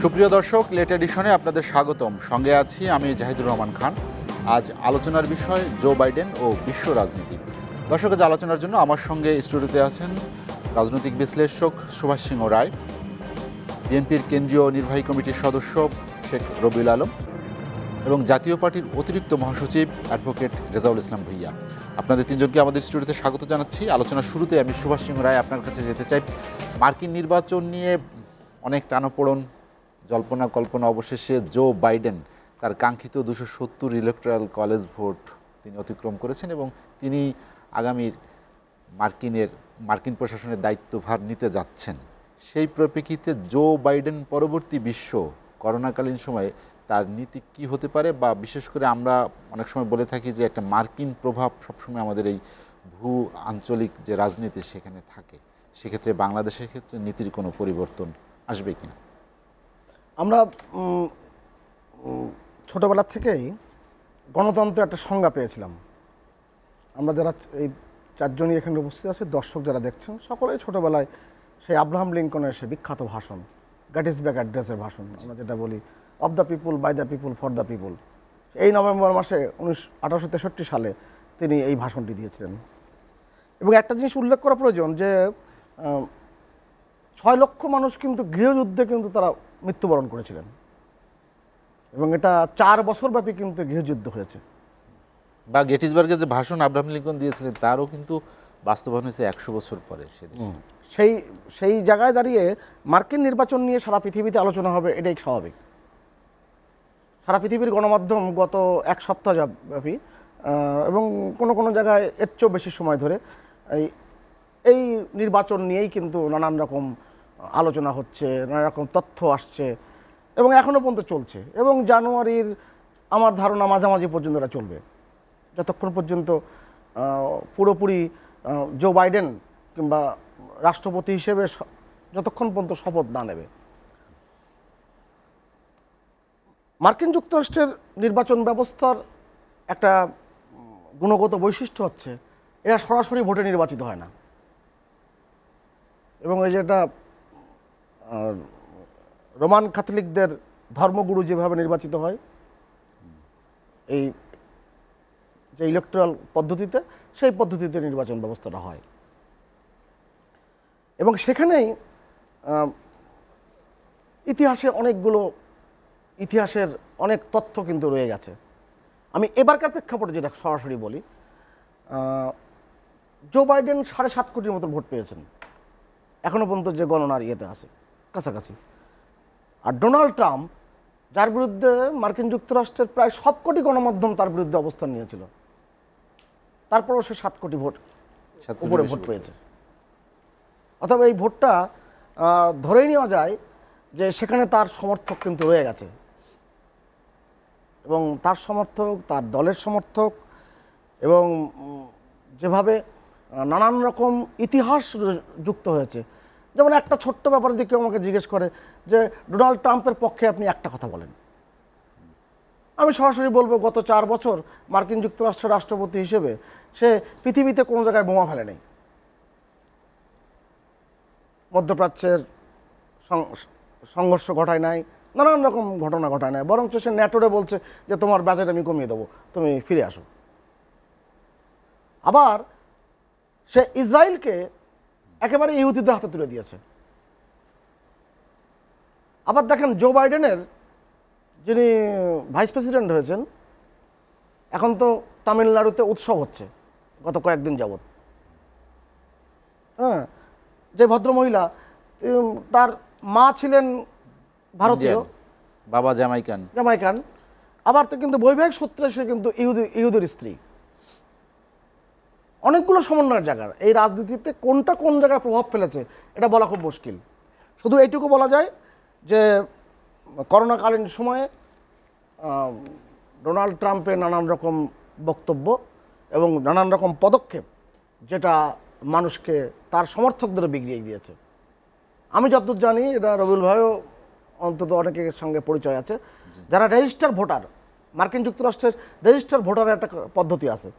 সুপ্রিয় দর্শক, লেট এডিশনে আপনাদের স্বাগতম। সঙ্গে আছি আমি জাহিদুর রহমান খান। আজ আলোচনার বিষয় জো বাইডেন ও বিশ্ব রাজনীতি। দর্শক, আজ আলোচনার জন্য আমার সঙ্গে স্টুডিওতে আছেন রাজনৈতিক বিশ্লেষক সুভাষ সিংহ রায়, বিএনপির কেন্দ্রীয় নির্বাহী কমিটির সদস্য শেখ রবিউল আলম এবং জাতীয় পার্টির অতিরিক্ত মহাসচিব অ্যাডভোকেট রেজাউল ইসলাম ভূঁইয়া। আপনাদের তিনজনকে আমাদের স্টুডিওতে স্বাগত জানাচ্ছি। আলোচনার শুরুতে আমি সুভাষ সিংহ রায় আপনার কাছে যেতে চাই। মার্কিন নির্বাচন নিয়ে অনেক টানাপোড়ন, জল্পনা কল্পনা, অবশেষে জো বাইডেন তার কাঙ্ক্ষিত 270 ইলেকট্রাল কলেজ ভোট তিনি অতিক্রম করেছেন এবং তিনি আগামীর মার্কিন প্রশাসনের দায়িত্বভার নিতে যাচ্ছেন। সেই পরিপ্রেক্ষিতে জো বাইডেন পরবর্তী বিশ্ব করোনাকালীন সময়ে তার নীতি কী হতে পারে, বা বিশেষ করে আমরা অনেক সময় বলে থাকি যে একটা মার্কিন প্রভাব সবসময় আমাদের এই ভূ আঞ্চলিক যে রাজনীতি সেখানে থাকে, সেক্ষেত্রে বাংলাদেশের ক্ষেত্রে নীতির কোনো পরিবর্তন আসবে কিনা? আমরা ছোটোবেলা থেকেই গণতন্ত্রের একটা সংজ্ঞা পেয়েছিলাম। আমরা যারা এই চারজনই এখানে উপস্থিত আছে, দর্শক যারা দেখছেন, সকলেই ছোটোবেলায় সেই আব্রাহাম লিঙ্কনের সেই বিখ্যাত ভাষণ, গ্যাটিসবার্গ অ্যাড্রেসের ভাষণ, আমরা যেটা বলি of the people, by the people, for the people, এই নভেম্বর মাসে 1863 সালে তিনি এই ভাষণটি দিয়েছিলেন। এবং একটা জিনিস উল্লেখ করা প্রয়োজন যে 6 লক্ষ মানুষ কিন্তু গৃহযুদ্ধে কিন্তু তারা মৃত্যুবরণ করেছিলেন এবং এটা 4 বছর ব্যাপী কিন্তু গৃহযুদ্ধ হয়েছে। বা গেটিসবার্গে যে ভাষণ আব্রাহাম লিঙ্কন দিয়েছিলেন তারও কিন্তু বাস্তবায়ন হয়েছে 100 বছর পরে। সেই জায়গায় দাঁড়িয়ে মার্কিন নির্বাচন নিয়ে সারা পৃথিবীতে আলোচনা হবে, এটাই স্বাভাবিক। সারা পৃথিবীর গণমাধ্যম গত 1 সপ্তাহ ব্যাপী এবং কোনো জায়গায় এর চেয়েও বেশি সময় ধরে এই নির্বাচন নিয়েই কিন্তু নানান রকম আলোচনা হচ্ছে, নানা রকম তথ্য আসছে এবং এখনও পর্যন্ত চলছে এবং জানুয়ারির আমার ধারণা মাঝামাঝি পর্যন্ত এটা চলবে, যতক্ষণ পর্যন্ত পুরোপুরি জো বাইডেন কিংবা রাষ্ট্রপতি হিসেবে যতক্ষণ পর্যন্ত শপথ না নেবে। মার্কিন যুক্তরাষ্ট্রের নির্বাচন ব্যবস্থার একটা গুণগত বৈশিষ্ট্য হচ্ছে এরা সরাসরি ভোটে নির্বাচিত হয় না এবং এই যেটা রোমান ক্যাথলিকদের ধর্মগুরু যেভাবে নির্বাচিত হয় এই যে ইলেকট্রাল পদ্ধতিতে, সেই পদ্ধতিতে নির্বাচন ব্যবস্থাটা হয় এবং সেখানেই ইতিহাসের অনেক তথ্য কিন্তু রয়ে গেছে। আমি এবারকার প্রেক্ষাপটে যেটা সরাসরি বলি, জো বাইডেন 7.5 কোটির মতো ভোট পেয়েছেন এখনও পর্যন্ত যে গণনার ইয়েতে আছে কাছাকাছি। আর ডোনাল্ড ট্রাম্প, যার বিরুদ্ধে মার্কিন যুক্তরাষ্ট্রের প্রায় সবকটি গণমাধ্যম তার বিরুদ্ধে অবস্থান নিয়েছিল, তারপরেও সে 7 কোটি ভোট উপরে ভোট পেয়েছে। অথবা এই ভোটটা ধরেই নেওয়া যায় যে সেখানে তার সমর্থক কিন্তু রয়ে গেছে এবং তার সমর্থক, তার দলের সমর্থক এবং যেভাবে নানান রকম ইতিহাস যুক্ত হয়েছে। যেমন একটা ছোট্ট ব্যাপার যদি কেউ আমাকে জিজ্ঞেস করে যে ডোনাল্ড ট্রাম্পের পক্ষে আপনি একটা কথা বলেন, আমি সরাসরি বলবো গত 4 বছর মার্কিন যুক্তরাষ্ট্রের রাষ্ট্রপতি হিসেবে সে পৃথিবীতে কোনো জায়গায় বোমা ফেলে নেই, মধ্যপ্রাচ্যের সংঘর্ষ ঘটায় নাই, নানান রকম ঘটনা ঘটায় নাই, বরঞ্চ সে ন্যাটোরে বলছে যে তোমার বাজেট আমি কমিয়ে দেবো, তুমি ফিরে আসো। আবার সে ইসরায়েলকে একেবারে ইহুদিদের হাতে তুলে দিয়েছে। আবার দেখেন জো বাইডেনের যিনি ভাইস প্রেসিডেন্ট হয়েছেন, এখন তো তামিলনাড়ুতে উৎসব হচ্ছে গত কয়েকদিন যাবৎ। হ্যাঁ, যে ভদ্রমহিলা, তার মা ছিলেন ভারতীয়, বাবা জামাইকান, আবার তো কিন্তু বৈবাহিক সূত্রে সে কিন্তু ইহুদির স্ত্রী। অনেকগুলো সমন্বয়ের জায়গার এই রাজনীতিতে কোনটা কোন জায়গায় প্রভাব ফেলেছে এটা বলা খুব মুশকিল। শুধু এইটুকু বলা যায় যে করোনাকালীন সময়ে ডোনাল্ড ট্রাম্পের নানান রকম বক্তব্য এবং নানান রকম পদক্ষেপ যেটা মানুষকে, তার সমর্থকদেরও বিগড়িয়ে দিয়েছে। আমি যতদূর জানি, এটা রবিউল ভাইও অন্তত অনেকের সঙ্গে পরিচয় আছে, যারা রেজিস্টার ভোটার, মার্কিন যুক্তরাষ্ট্রের রেজিস্টার ভোটারের একটা পদ্ধতি আছে,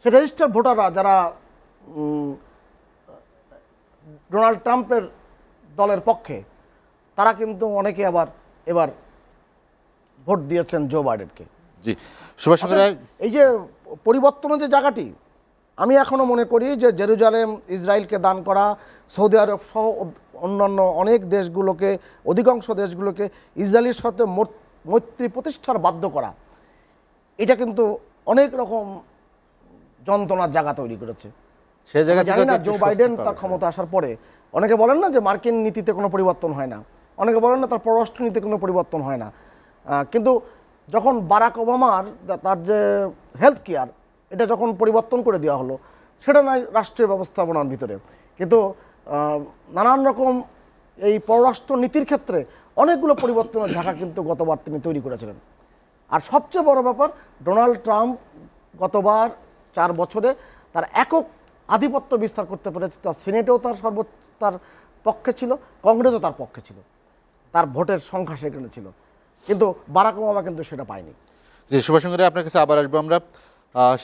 সে রেজিস্টার ভোটাররা যারা ডোনাল্ড ট্রাম্পের দলের পক্ষে, তারা কিন্তু অনেকে আবার এবার ভোট দিয়েছেন জো বাইডেনকে। জি, সুভাষ চন্দ্র রায়, এই যে পরিবর্তনের যে জায়গাটি, আমি এখনো মনে করি যে জেরুজালেম ইসরায়েলকে দান করা, সৌদি আরব সহ অন্যান্য অনেক দেশগুলোকে, অধিকাংশ দেশগুলোকে ইসরায়েলের সাথে মৈত্রী প্রতিষ্ঠার বাধ্য করা, এটা কিন্তু অনেক রকম যন্ত্রণার জায়গা তৈরি করেছে। সে জায়গা জানি থেকে না তো জো একটু বাইডেন স্বস্তি তার পাবে। ক্ষমতা আসার পরে, অনেকে বলেন না যে মার্কিন নীতিতে কোনো পরিবর্তন হয় না, অনেকে বলেন না তার পররাষ্ট্র নীতিতে কোনো পরিবর্তন হয় না, কিন্তু যখন বারাক ওবামার তার যে হেলথ কেয়ার, এটা যখন পরিবর্তন করে দেওয়া হলো, সেটা নয় রাষ্ট্রীয় ব্যবস্থাপনার ভিতরে, কিন্তু নানান রকম এই পররাষ্ট্র নীতির ক্ষেত্রে অনেকগুলো পরিবর্তনের ঝাঁকা কিন্তু গতবার তিনি তৈরি করেছিলেন। আর সবচেয়ে বড় ব্যাপার, ডোনাল্ড ট্রাম্প গতবার 4 বছরে তার একক আধিপত্য বিস্তার করতে পেরেছে। তার সিনেটেও তার পক্ষে ছিল, কংগ্রেসও তার পক্ষে ছিল, তার ভোটের সংখ্যা সেখানে ছিল, কিন্তু বারাক ওবামা কিন্তু সেটা পায়নি। জি, সুভাষ চন্দ্র রায়, আপনার কাছে আবার আসবো আমরা।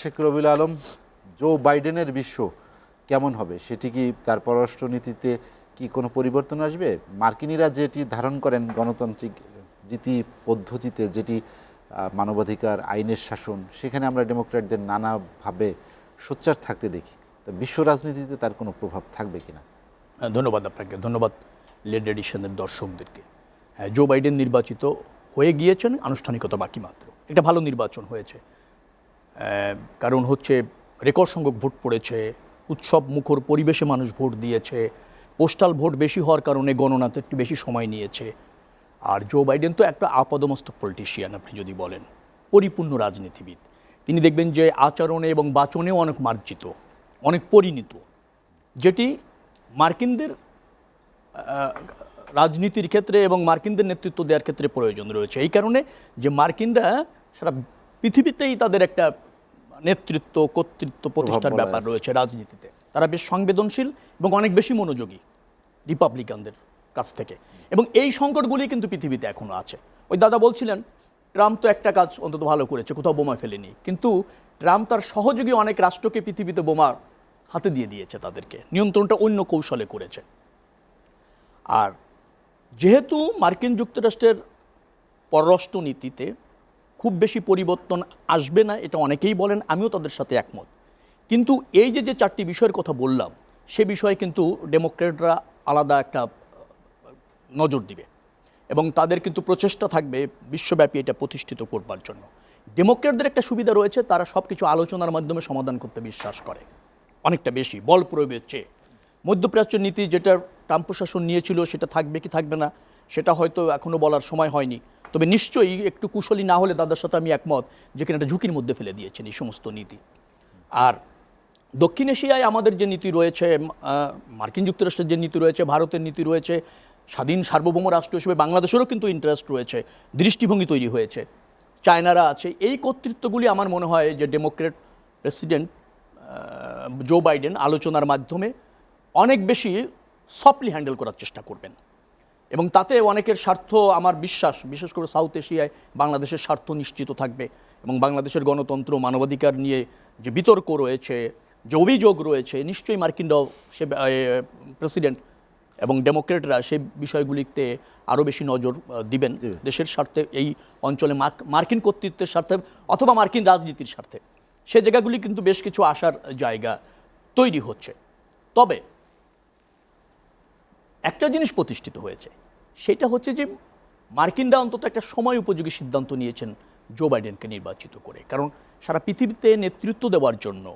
শেখ রবিউল আলম, জো বাইডেনের বিশ্ব কেমন হবে? সেটি কি তার পররাষ্ট্র নীতিতে কি কোনো পরিবর্তন আসবে? মার্কিনিরা যেটি ধারণ করেন গণতান্ত্রিক রীতি পদ্ধতিতে, যেটি মানবাধিকার, আইনের শাসন, সেখানে আমরা ডেমোক্র্যাটদের নানাভাবে সোচ্চার থাকতে দেখি। তো বিশ্ব রাজনীতিতে তার কোনো প্রভাব থাকবে কিনা? ধন্যবাদ আপনাকে, ধন্যবাদ লেড এডিশনের দর্শকদেরকে। হ্যাঁ, জো বাইডেন নির্বাচিত হয়ে গিয়েছেন, আনুষ্ঠানিকতা বাকি মাত্র। একটা ভালো নির্বাচন হয়েছে, কারণ হচ্ছে রেকর্ড সংখ্যক ভোট পড়েছে, উৎসব মুখর পরিবেশে মানুষ ভোট দিয়েছে, পোস্টাল ভোট বেশি হওয়ার কারণে গণনাতে একটু বেশি সময় নিয়েছে। আর জো বাইডেন তো একটা আপাদমস্তক পলিটিশিয়ান, আপনি যদি বলেন পরিপূর্ণ রাজনীতিবিদ। তিনি দেখবেন যে আচরণে এবং বাচনেও অনেক মার্জিত, অনেক পরিণত, যেটি মার্কিনদের রাজনীতির ক্ষেত্রে এবং মার্কিনদের নেতৃত্ব দেওয়ার ক্ষেত্রে প্রয়োজন রয়েছে। এই কারণে যে মার্কিনরা সারা পৃথিবীতেই তাদের একটা নেতৃত্ব, কর্তৃত্ব প্রতিষ্ঠার বলা ব্যাপার আছে। রয়েছে রাজনীতিতে। তারা বেশ সংবেদনশীল এবং অনেক বেশি মনোযোগী রিপাবলিকানদের কাছ থেকে, এবং এই সংকটগুলি কিন্তু পৃথিবীতে এখনও আছে। ওই দাদা বলছিলেন ট্রাম্প তো একটা কাজ অন্তত ভালো করেছে, কোথাও বোমা ফেলেনি, কিন্তু ট্রাম্প তার সহযোগী অনেক রাষ্ট্রকে পৃথিবীতে বোমা হাতে দিয়ে দিয়েছে, তাদেরকে নিয়ন্ত্রণটা অন্য কৌশলে করেছে। আর যেহেতু মার্কিন যুক্তরাষ্ট্রের পররাষ্ট্র নীতিতে খুব বেশি পরিবর্তন আসবে না, এটা অনেকেই বলেন, আমিও তাদের সাথে একমত, কিন্তু এই যে 4টি বিষয়ের কথা বললাম, সে বিষয়ে কিন্তু ডেমোক্রেটরা আলাদা একটা নজর দিবে এবং তাদের কিন্তু প্রচেষ্টা থাকবে বিশ্বব্যাপী এটা প্রতিষ্ঠিত করবার জন্য। ডেমোক্রেটদের একটা সুবিধা রয়েছে, তারা সব কিছু আলোচনার মাধ্যমে সমাধান করতে বিশ্বাস করে, অনেকটা বেশি বল প্রয়োগের চেয়ে। মধ্যপ্রাচ্যের নীতি যেটা ট্রাম্প প্রশাসন নিয়েছিল, সেটা থাকবে কি থাকবে না সেটা হয়তো এখনও বলার সময় হয়নি, তবে নিশ্চয়ই একটু কুশলী না হলে দাদার সাথে আমি একমত, যেখানে একটা ঝুঁকির মধ্যে ফেলে দিয়েছেন এই সমস্ত নীতি। আর দক্ষিণ এশিয়ায় আমাদের যে নীতি রয়েছে, মার্কিন যুক্তরাষ্ট্রের যে নীতি রয়েছে, ভারতের নীতি রয়েছে, স্বাধীন সার্বভৌম রাষ্ট্র হিসেবে বাংলাদেশেরও কিন্তু ইন্টারেস্ট রয়েছে, দৃষ্টিভঙ্গি তৈরি হয়েছে, চায়নারা আছে। এই কর্তৃত্বগুলি আমার মনে হয় যে ডেমোক্রেট প্রেসিডেন্ট জো বাইডেন আলোচনার মাধ্যমে অনেক বেশি সফটলি হ্যান্ডেল করার চেষ্টা করবেন, এবং তাতে অনেকের স্বার্থ, আমার বিশ্বাস, বিশেষ করে সাউথ এশিয়ায় বাংলাদেশের স্বার্থ নিশ্চিত থাকবে, এবং বাংলাদেশের গণতন্ত্র, মানবাধিকার নিয়ে যে বিতর্ক রয়েছে, যে অভিযোগ রয়েছে, নিশ্চয়ই মার্কিনরাও সে প্রেসিডেন্ট এবং ডেমোক্রেটরা সেই বিষয়গুলিতে আরও বেশি নজর দিবেন, দেশের স্বার্থে, এই অঞ্চলে মার্কিন কর্তৃত্বের স্বার্থে অথবা মার্কিন রাজনীতির স্বার্থে। সে জায়গাগুলি কিন্তু বেশ কিছু আশার জায়গা তৈরি হচ্ছে। তবে একটা জিনিস প্রতিষ্ঠিত হয়েছে, সেটা হচ্ছে যে মার্কিনরা অন্তত একটা সময় উপযোগী সিদ্ধান্ত নিয়েছেন জো বাইডেনকে নির্বাচিত করে, কারণ সারা পৃথিবীতে নেতৃত্ব দেওয়ার জন্য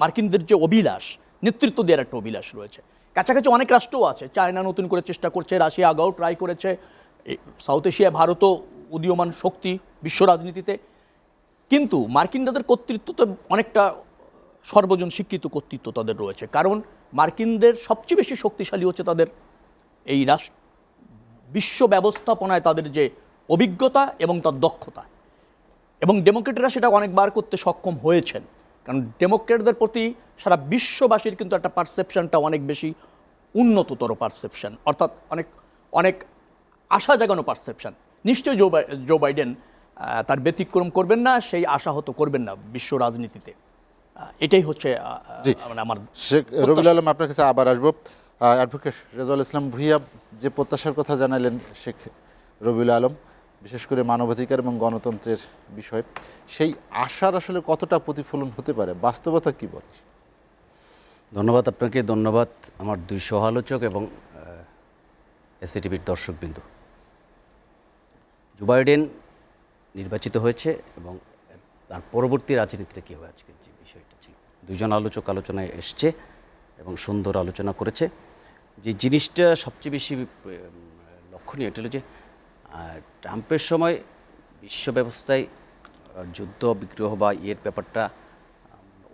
মার্কিনদের যে অভিলাষ, নেতৃত্ব দেওয়ার একটা অভিলাষ রয়েছে। কাছাকাছি অনেক রাষ্ট্রও আছে, চায়না নতুন করে চেষ্টা করছে, রাশিয়া আগেও ট্রাই করেছে, সাউথ এশিয়া, ভারতও উদীয়মান শক্তি বিশ্ব রাজনীতিতে, কিন্তু মার্কিনদের কর্তৃত্ব তো অনেকটা সর্বজন স্বীকৃত কর্তৃত্ব তাদের রয়েছে, কারণ মার্কিনদের সবচেয়ে বেশি শক্তিশালী হচ্ছে তাদের এই বিশ্ব ব্যবস্থাপনায় তাদের যে অভিজ্ঞতা এবং তার দক্ষতা, এবং ডেমোক্রেটরা সেটা অনেকবার করতে সক্ষম হয়েছেন, কারণ ডেমোক্রেটদের প্রতি সারা বিশ্ববাসীর কিন্তু একটা পারসেপশনটা অনেক বেশি উন্নততর পারসেপশন, অর্থাৎ অনেক অনেক আশা জাগানো পারসেপশন। নিশ্চয়ই জো বাইডেন তার ব্যতিক্রম করবেন না, সেই আশাহত করবেন না বিশ্ব রাজনীতিতে। এটাই হচ্ছে মানে আমার। শেখ রবিউল আলম, আপনার কাছে আবার আসবো। অ্যাডভোকেট রেজাউল ইসলাম ভূঁইয়া যে প্রত্যাশার কথা জানালেন শেখ রবিউল আলম, বিশেষ করে মানবাধিকার এবং গণতন্ত্রের বিষয়, সেই আশার আসলে কতটা প্রতিফলন হতে পারে, বাস্তবতা কি বলে? ধন্যবাদ আপনাকে, ধন্যবাদ আমার দুই সহ-আলোচক এবং এসিটিভির দর্শকবৃন্দ। জো বাইডেন নির্বাচিত হয়েছে এবং তার পরবর্তী রাজনীতিটা কী হবে আজকের যে বিষয়টা ছিল, দুইজন আলোচক আলোচনায় এসছে এবং সুন্দর আলোচনা করেছে। যে জিনিসটা সবচেয়ে বেশি লক্ষণীয় এটা হলো যে ট্রাম্পের সময় বিশ্ব ব্যবস্থায় যুদ্ধ বিগ্রহ বা ইয়ের ব্যাপারটা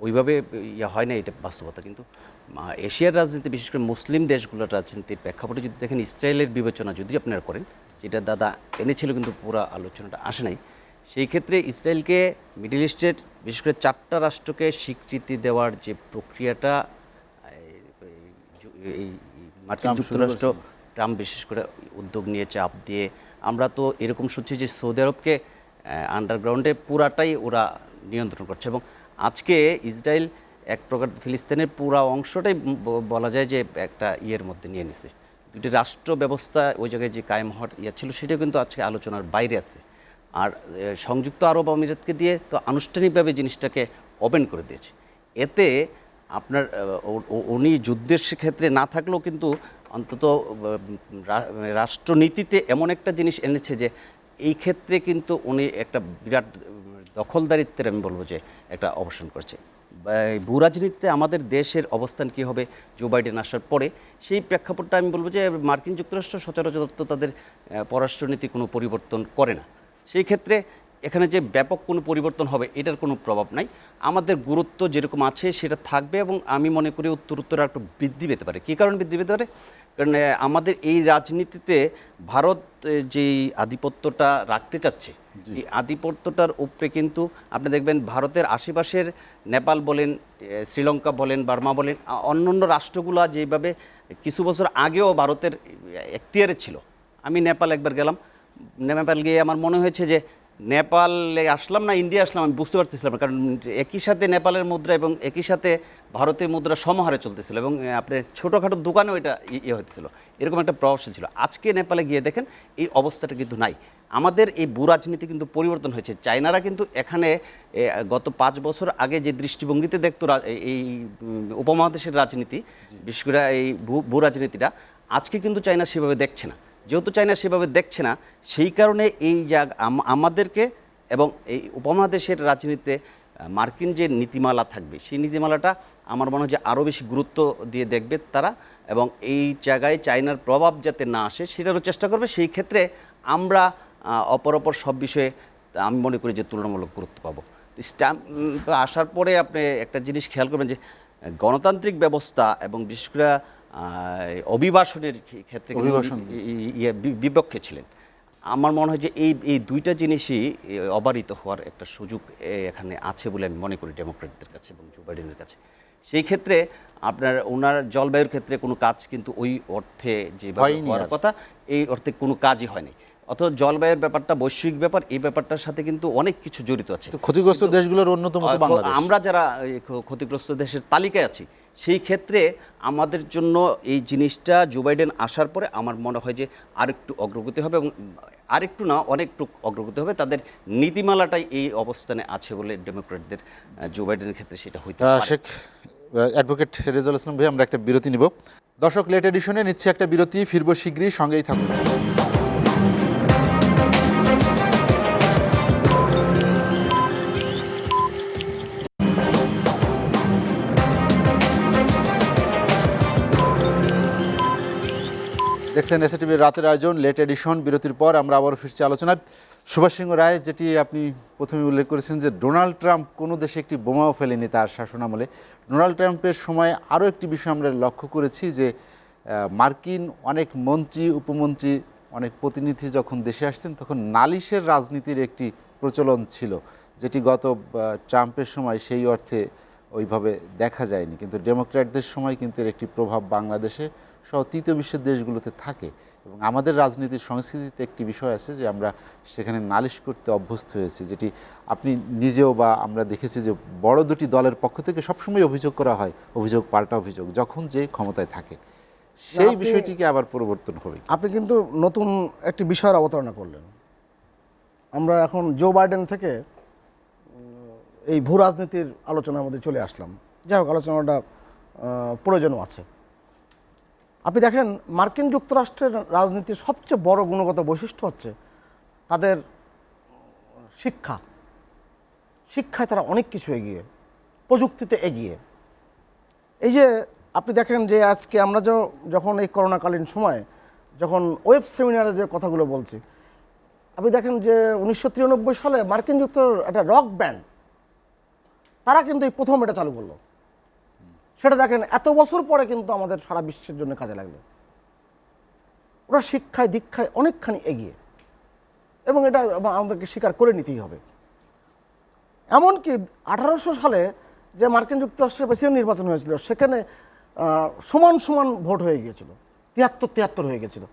ওইভাবে হয় না, এটা বাস্তবতা। কিন্তু এশিয়ার রাজনীতি, বিশেষ করে মুসলিম দেশগুলোর রাজনীতির প্রেক্ষাপটে যদি দেখেন, ইসরায়েলের বিবেচনা যদি আপনারা করেন, যেটা দাদা এনেছিল কিন্তু পুরো আলোচনাটা আসে নাই, সেই ক্ষেত্রে ইসরায়েলকে মিডল ইস্টের বিশেষ করে 4টা রাষ্ট্রকে স্বীকৃতি দেওয়ার যে প্রক্রিয়াটা এই মার্কিন যুক্তরাষ্ট্র, ট্রাম্প বিশেষ করে উদ্যোগ নিয়ে চাপ দিয়ে, আমরা তো এরকম শুনছি যে সৌদি আরবকে আন্ডারগ্রাউন্ডে পুরাটাই ওরা নিয়ন্ত্রণ করছে এবং আজকে ইসরায়েল এক প্রকার ফিলিস্তিনের পুরা অংশটাই বলা যায় যে একটা ইয়ের মধ্যে নিয়ে নিছে। দুটি রাষ্ট্র ব্যবস্থা ওই জায়গায় যে কায়েম হওয়ার ইয়ে ছিল, সেটাও কিন্তু আজকে আলোচনার বাইরে আছে। আর সংযুক্ত আরব আমিরাতকে দিয়ে তো আনুষ্ঠানিকভাবে জিনিসটাকে ওপেন করে দিয়েছে। এতে আপনার উনি যুদ্ধের ক্ষেত্রে না থাকলেও কিন্তু অন্তত রাষ্ট্রনীতিতে এমন একটা জিনিস এনেছে যে এই ক্ষেত্রে কিন্তু উনি একটা বিরাট দখলদারিত্বের, আমি বলবো যে একটা অবসান করছে। ভূ রাজনীতিতে আমাদের দেশের অবস্থান কী হবে জো বাইডেন আসার পরে, সেই প্রেক্ষাপটটা আমি বলবো যে মার্কিন যুক্তরাষ্ট্র সচরাচর তাদের পররাষ্ট্রনীতি কোনো পরিবর্তন করে না। সেই ক্ষেত্রে এখানে যে ব্যাপক কোনো পরিবর্তন হবে এটার কোনো প্রভাব নাই। আমাদের গুরুত্ব যেরকম আছে সেটা থাকবে এবং আমি মনে করি উত্তর একটু বৃদ্ধি পেতে পারে। কী কারণে বৃদ্ধি পেতে পারে? কারণ আমাদের এই রাজনীতিতে ভারত যেই আধিপত্যটা রাখতে চাচ্ছে, এই আধিপত্যটার উপরে কিন্তু আপনি দেখবেন ভারতের আশেপাশের নেপাল বলেন, শ্রীলঙ্কা বলেন, বার্মা বলেন, অন্য রাষ্ট্রগুলো যেভাবে কিছু বছর আগেও ভারতের এখতিয়ারে ছিল। আমি নেপাল একবার গেলাম, নেপাল গিয়ে আমার মনে হয়েছে যে নেপালে আসলাম না ইন্ডিয়া আসলাম, আমি বুঝতে পারতেছিলাম না। কারণ একই সাথে নেপালের মুদ্রা এবং একই সাথে ভারতের মুদ্রা সমহারে চলতেছিল এবং আপনার ছোটোখাটো দোকানেও এটা ইয়ে হতেছিল, এরকম একটা প্রভাবশীল ছিল। আজকে নেপালে গিয়ে দেখেন এই অবস্থাটা কিন্তু নাই। আমাদের এই ভূ রাজনীতি কিন্তু পরিবর্তন হয়েছে। চায়নারা কিন্তু এখানে গত 5 বছর আগে যে দৃষ্টিভঙ্গিতে দেখতো এই উপমহাদেশের রাজনীতি, বিশেষ করে এই ভূ রাজনীতিটা, আজকে কিন্তু চায়না সেভাবে দেখছে না। যেহেতু চায়না সেভাবে দেখছে না, সেই কারণে এই আমাদেরকে এবং এই উপমহাদেশের রাজনীতিতে মার্কিন যে নীতিমালা থাকবে, সেই নীতিমালাটা আমার মনে হয় যে আরও বেশি গুরুত্ব দিয়ে দেখবে তারা এবং এই জায়গায় চায়নার প্রভাব যাতে না আসে সেটারও চেষ্টা করবে। সেই ক্ষেত্রে আমরা অপর সব বিষয়ে আমি মনে করি যে তুলনামূলক গুরুত্ব পাবো। স্ট্যাম্প আসার পরে আপনি একটা জিনিস খেয়াল করবেন যে গণতান্ত্রিক ব্যবস্থা এবং বিশেষ করে অভিবাসনের ক্ষেত্রে বিপক্ষে ছিলেন। আমার মনে হয় যে এই দুইটা জিনিসই অবারিত হওয়ার একটা সুযোগ এখানে আছে বলে আমি মনে করি ডেমোক্রেটদের কাছে এবং জো বাইডেনের কাছে। সেই ক্ষেত্রে আপনার ওনার জলবায়ুর ক্ষেত্রে কোনো কাজ কিন্তু ওই অর্থে যে হওয়ার কথা, এই অর্থে কোনো কাজই হয়নি। অথচ জলবায়ুর ব্যাপারটা বৈশ্বিক ব্যাপার, এই ব্যাপারটার সাথে কিন্তু অনেক কিছু জড়িত আছে। ক্ষতিগ্রস্ত দেশগুলোর অন্যতম বাংলাদেশ। আমরা যারা ক্ষতিগ্রস্ত দেশের তালিকায় আছি, সেই ক্ষেত্রে আমাদের জন্য এই জিনিসটা জো বাইডেন আসার পরে আমার মনে হয় যে আরেকটু অগ্রগতি হবে এবং আরেকটু না অনেকটু অগ্রগতি হবে। তাদের নীতিমালাটাই এই অবস্থানে আছে বলে ডেমোক্রেটদের জো বাইডেনের ক্ষেত্রে সেটা হইতে পারে। শেখ অ্যাডভোকেট রেজাউল ইসলাম ভাই, আমরা একটা বিরতি নিব। দর্শক, লেট এডিশনে নিচ্ছে একটা বিরতি, ফিরবো শীঘ্রই, সঙ্গেই থাকুন। দেখছেন এসএটিভির রাতের আয়োজন লেট এডিশন। বিরতির পর আমরা আবারও ফিরছি আলোচনায়। সুভাষ সিংহ রায়, যেটি আপনি প্রথমে উল্লেখ করেছেন যে ডোনাল্ড ট্রাম্প কোনো দেশে একটি বোমাও ফেলেনি তার শাসনামলে। ডোনাল্ড ট্রাম্পের সময় আরও একটি বিষয় আমরা লক্ষ্য করেছি যে মার্কিন অনেক মন্ত্রী, উপমন্ত্রী, অনেক প্রতিনিধি যখন দেশে আসছেন তখন নালিশের রাজনীতির একটি প্রচলন ছিল, যেটি গত ট্রাম্পের সময় সেই অর্থে ওইভাবে দেখা যায়নি। কিন্তু ডেমোক্র্যাটদের সময় কিন্তু এর একটি প্রভাব বাংলাদেশে সহ তৃতীয় বিশ্বের দেশগুলোতে থাকে এবং আমাদের রাজনীতির সংস্কৃতিতে একটি বিষয় আছে যে আমরা সেখানে নালিশ করতে অভ্যস্ত হয়েছি, যেটি আপনি নিজেও বা আমরা দেখেছি যে বড় দুটি দলের পক্ষ থেকে সবসময় অভিযোগ করা হয়, অভিযোগ পাল্টা অভিযোগ, যখন যে ক্ষমতায় থাকে। সেই আপনি- বিষয়টিকে আবার পরিবর্তন হবে কি? আপনি কিন্তু নতুন একটি বিষয়ের অবতারণা করলেন। আমরা এখন জো বাইডেন থেকে এই ভূ রাজনীতির আলোচনার মধ্যে চলে আসলাম। যাই হোক, আলোচনাটা প্রয়োজনও আছে। আপনি দেখেন মার্কিন যুক্তরাষ্ট্রের রাজনীতির সবচেয়ে বড় গুণগত বৈশিষ্ট্য হচ্ছে তাদের শিক্ষায় তারা অনেক কিছু এগিয়ে, প্রযুক্তিতে এগিয়ে। এই যে আপনি দেখেন যে আজকে আমরা যখন এই করোনাকালীন সময়ে যখন ওয়েব সেমিনারে যে কথাগুলো বলছি, আপনি দেখেন যে 1993 সালে মার্কিন যুক্তরাষ্ট্রের একটা রক ব্যান্ড তারা কিন্তু এই প্রথম এটা চালু করলো। সেটা দেখেন এত বছর পরে কিন্তু আমাদের সারা বিশ্বের জন্য কাজে লাগলো। ওরা শিক্ষায় দীক্ষায় অনেকখানি এগিয়ে, এবং এটা আমাদেরকে স্বীকার করে নিতেই হবে। এমনকি 1800 সালে যে মার্কিন যুক্তরাষ্ট্রের প্রেসিডেন্ট নির্বাচন হয়েছিল, সেখানে সমান সমান ভোট হয়ে গিয়েছিল, 73-73 হয়ে গেছিল।